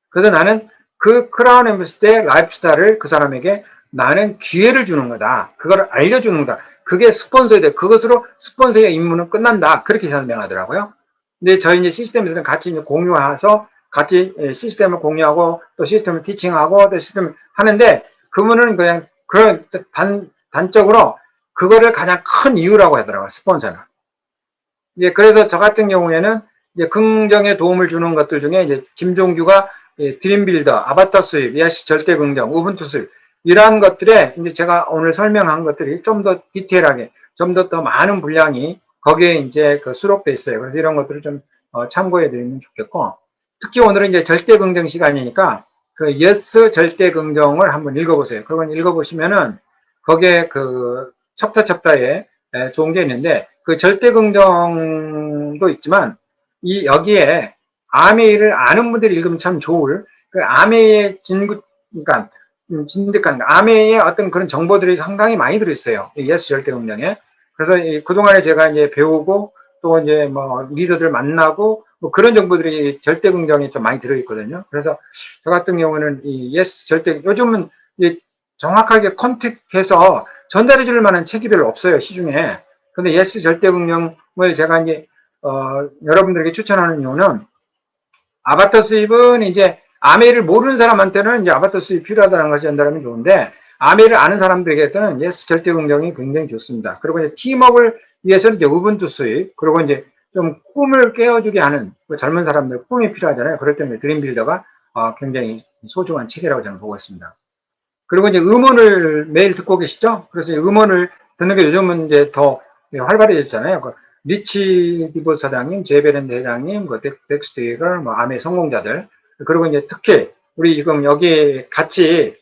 그래서 나는 그 크라운 앰버서더의 라이프 스타일을 그 사람에게 나는 기회를 주는 거다. 그걸 알려주는 거다. 그게 스폰서에 돼. 그것으로 스폰서의 임무는 끝난다. 그렇게 설명하더라고요. 근데 저희 이제 시스템에서는 같이 이제 공유해서 같이 시스템을 공유하고 또 시스템을 티칭하고 또 시스템을 하는데, 그분은 그냥 그런 단적으로 그거를 가장 큰 이유라고 하더라고요. 스폰서는. 이제 그래서 저 같은 경우에는 이제 긍정에 도움을 주는 것들 중에 이제 김종규가 드림빌더, 아바타 수입, 예시 절대 긍정, 우분투 수입, 이러한 것들에 이제 제가 오늘 설명한 것들이 좀 더 디테일하게, 좀 더 많은 분량이 거기에 이제 그 수록돼 있어요. 그래서 이런 것들을 좀 참고해 드리면 좋겠고, 특히 오늘은 이제 절대 긍정 시간이니까 그 yes 절대 긍정을 한번 읽어보세요. 그걸 읽어보시면은 거기에 그 챕터에 좋은 게 있는데, 그 절대 긍정도 있지만 이 여기에 아메이를 아는 분들이 읽으면 참 좋을 그 아메이의 그러니까 진득한 아메이의 어떤 그런 정보들이 상당히 많이 들어있어요. 예스 절대 긍정에. 그래서 그동안에 제가 이제 배우고 또 이제 뭐 리더들 만나고 뭐 그런 정보들이 절대 긍정에 좀 많이 들어있거든요. 그래서 저 같은 경우는 이 예스 절대, 요즘은 정확하게 컨택해서 전달해 줄 만한 책이 별로 없어요, 시중에. 근데 예스 절대 긍정을 제가 이제 여러분들에게 추천하는 이유는, 아바타 수입은 이제 아메이를 모르는 사람한테는 이제 아바타 수입이 필요하다는 것이 전달하면 좋은데, 아메이를 아는 사람들에게는 예스 절대 긍정이 굉장히 좋습니다. 그리고 이제 팀업을 위해서는 이제 우분투 수입, 그리고 이제 좀 꿈을 깨워주게 하는 젊은 사람들 꿈이 필요하잖아요. 그럴 때는 드림빌더가 굉장히 소중한 책이라고 저는 보고 있습니다. 그리고 이제 음원을 매일 듣고 계시죠? 그래서 음원을 듣는 게 요즘은 이제 더 활발해졌잖아요. 그 리치 디보 사장님, 제베랜드 회장님, 그 덱스터 이걸, 뭐 아메 성공자들, 그리고 이제 특히 우리 지금 여기 같이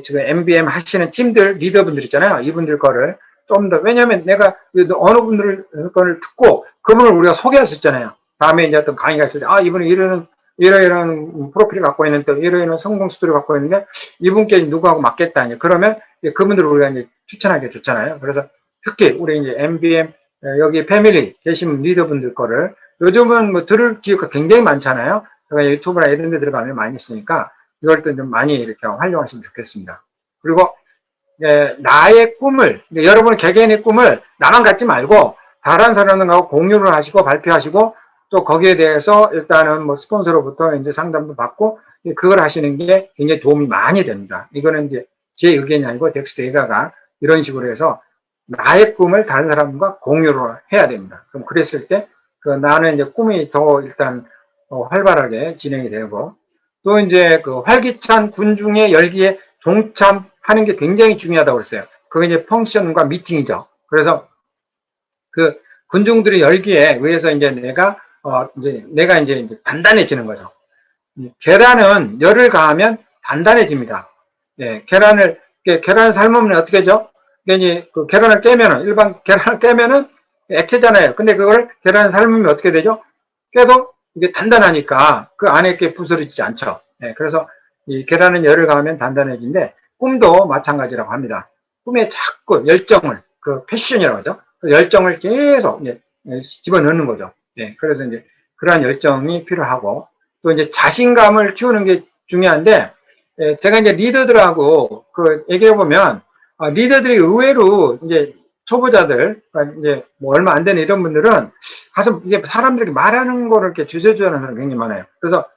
지금 MBM 하시는 팀들 리더분들 있잖아요. 이분들 거를 좀 더, 왜냐하면 내가 어느 분들 거를 듣고 그분을 우리가 소개했었잖아요. 다음에 이제 어떤 강의가 있을 때, 이분은 이런 프로필을 갖고 있는데, 이런 성공 스토리를 갖고 있는데, 이분께 누구하고 맞겠다. 그러면 그분들을 우리가 이제 추천하기 좋잖아요. 그래서 특히 우리 이제 MBM, 여기 패밀리 계신 리더분들 거를 요즘은 뭐 들을 기회가 굉장히 많잖아요. 제가 유튜브나 이런 데 들어가면 많이 있으니까 이걸 또 좀 많이 이렇게 활용하시면 좋겠습니다. 그리고 나의 꿈을, 여러분 개개인의 꿈을 나만 갖지 말고 다른 사람들하고 공유를 하시고 발표하시고, 또 거기에 대해서 일단은 뭐 스폰서로부터 이제 상담도 받고 그걸 하시는 게 굉장히 도움이 많이 됩니다. 이거는 이제 제 의견이 아니고 덱스터 회가가 이런 식으로 해서 나의 꿈을 다른 사람과 공유를 해야 됩니다. 그럼 그랬을 때 나는 이제 꿈이 더 일단 활발하게 진행이 되고, 또 이제 그 활기찬 군중의 열기에 동참하는 게 굉장히 중요하다고 그랬어요. 그게 이제 펑션과 미팅이죠. 그래서 그 군중들의 열기에 의해서 이제 내가 이제 단단해지는 거죠. 계란은 열을 가하면 단단해집니다. 계란을 삶으면 어떻게 하죠? 이제 그 계란을 깨면은, 일반 계란을 깨면은 액체잖아요. 근데 그걸 계란을 삶으면 어떻게 되죠? 깨도 이게 단단하니까 그 안에 게 부서지지 않죠. 그래서 이 계란은 열을 가하면 단단해지는데, 꿈도 마찬가지라고 합니다. 꿈에 자꾸 열정을, 그 패션이라고 하죠. 그 열정을 계속 집어넣는 거죠. 그래서 이제 그러한 열정이 필요하고, 또 이제 자신감을 키우는 게 중요한데, 제가 이제 리더들하고 그 얘기해 보면, 리더들이 의외로 이제 초보자들, 이제 뭐 얼마 안 되는 이런 분들은 가서 이게 사람들에게 말하는 거를 이렇게 주저주저하는 사람이 굉장히 많아요. 그래서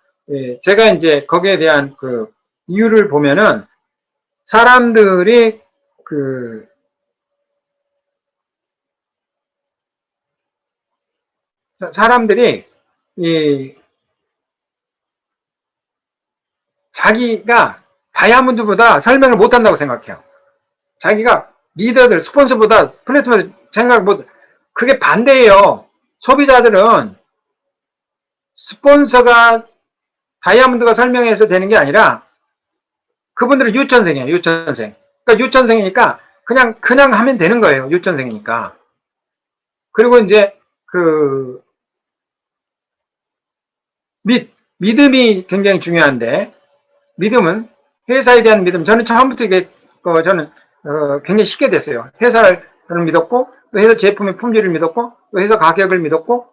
제가 이제 거기에 대한 그 이유를 보면은 사람들이 이 자기가 다이아몬드보다 설명을 못한다고 생각해요. 자기가 리더들, 스폰서보다 플랫폼에서 생각을 못, 그게 반대예요. 소비자들은 스폰서가 다이아몬드가 설명해서 되는 게 아니라 그분들은 유천생이에요. 유천생. 그러니까 유천생이니까 그냥 하면 되는 거예요. 유천생이니까. 그리고 이제 믿음이 굉장히 중요한데, 믿음은 회사에 대한 믿음. 저는 처음부터 이게 저는 굉장히 쉽게 됐어요. 회사를 저는 믿었고, 또 회사 제품의 품질을 믿었고, 또 회사 가격을 믿었고,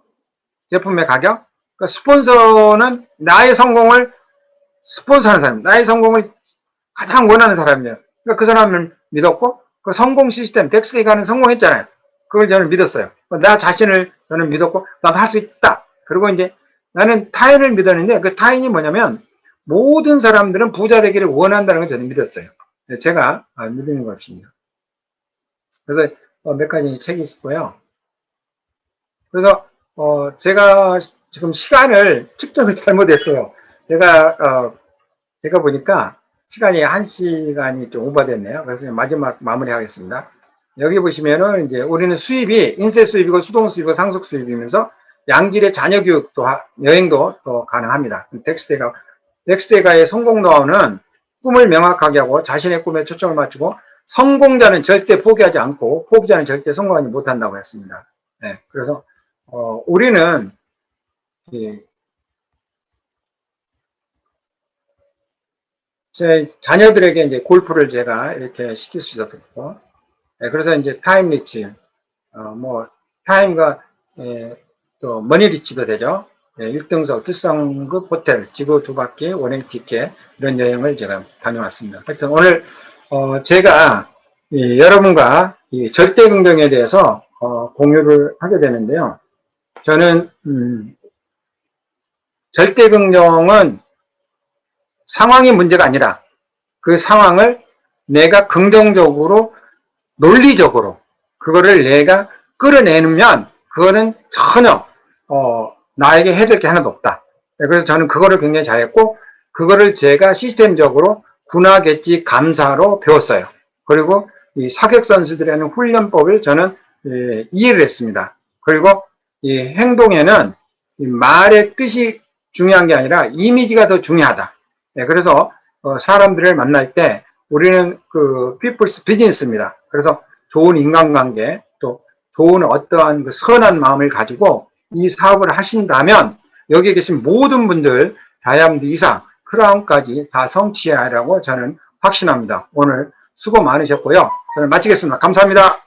제품의 가격. 그러니까 스폰서는 나의 성공을 스폰서하는 사람, 나의 성공을 가장 원하는 사람이에요. 그러니까 그 사람을 믿었고, 그 성공 시스템, 덱스데이가는 성공했잖아요. 그걸 저는 믿었어요. 나 자신을 저는 믿었고, 나도 할 수 있다. 그리고 이제 나는 타인을 믿었는데, 그 타인이 뭐냐면, 모든 사람들은 부자 되기를 원한다는 걸 저는 믿었어요. 제가 믿는 것입니다. 그래서 몇 가지 책이 있고요. 그래서 제가 지금 시간을 측정을 잘못했어요. 제가 보니까 시간이 1시간이 좀 오버됐네요. 그래서 마지막 마무리하겠습니다. 여기 보시면은 이제 우리는 수입이 인세 수입이고 수동 수입이고 상속 수입이면서 양질의 자녀 교육도 여행도 또 가능합니다. 덱스데가의 성공 노하우는 꿈을 명확하게 하고 자신의 꿈에 초점을 맞추고 성공자는 절대 포기하지 않고 포기자는 절대 성공하지 못한다고 했습니다. 네, 그래서 우리는 제 자녀들에게 이제 골프를 제가 이렇게 시킬 수 있었고, 네, 그래서 이제 타임 리치, 타임과 또 머니 리치도 되죠. 1등석 특성급 호텔, 지구 2바퀴, 원행 티켓, 이런 여행을 제가 다녀왔습니다. 하여튼 오늘, 제가, 여러분과 이 절대 긍정에 대해서, 공유를 하게 되는데요. 저는, 절대 긍정은 상황이 문제가 아니라 그 상황을 내가 긍정적으로, 논리적으로, 그거를 내가 끌어내면, 그거는 전혀, 나에게 해야 될 게 하나도 없다. 그래서 저는 그거를 굉장히 잘했고, 그거를 제가 시스템적으로 군화객지 감사로 배웠어요. 그리고 이 사격 선수들이 하는 훈련법을 저는 이해를 했습니다. 그리고 이 행동에는 이 말의 뜻이 중요한 게 아니라 이미지가 더 중요하다. 그래서 사람들을 만날 때 우리는 그 people's business입니다. 그래서 좋은 인간관계, 또 좋은 어떠한 그 선한 마음을 가지고 이 사업을 하신다면 여기에 계신 모든 분들 다이아몬드 이상 크라운까지 다 성취하라고 저는 확신합니다. 오늘 수고 많으셨고요. 저는 마치겠습니다. 감사합니다.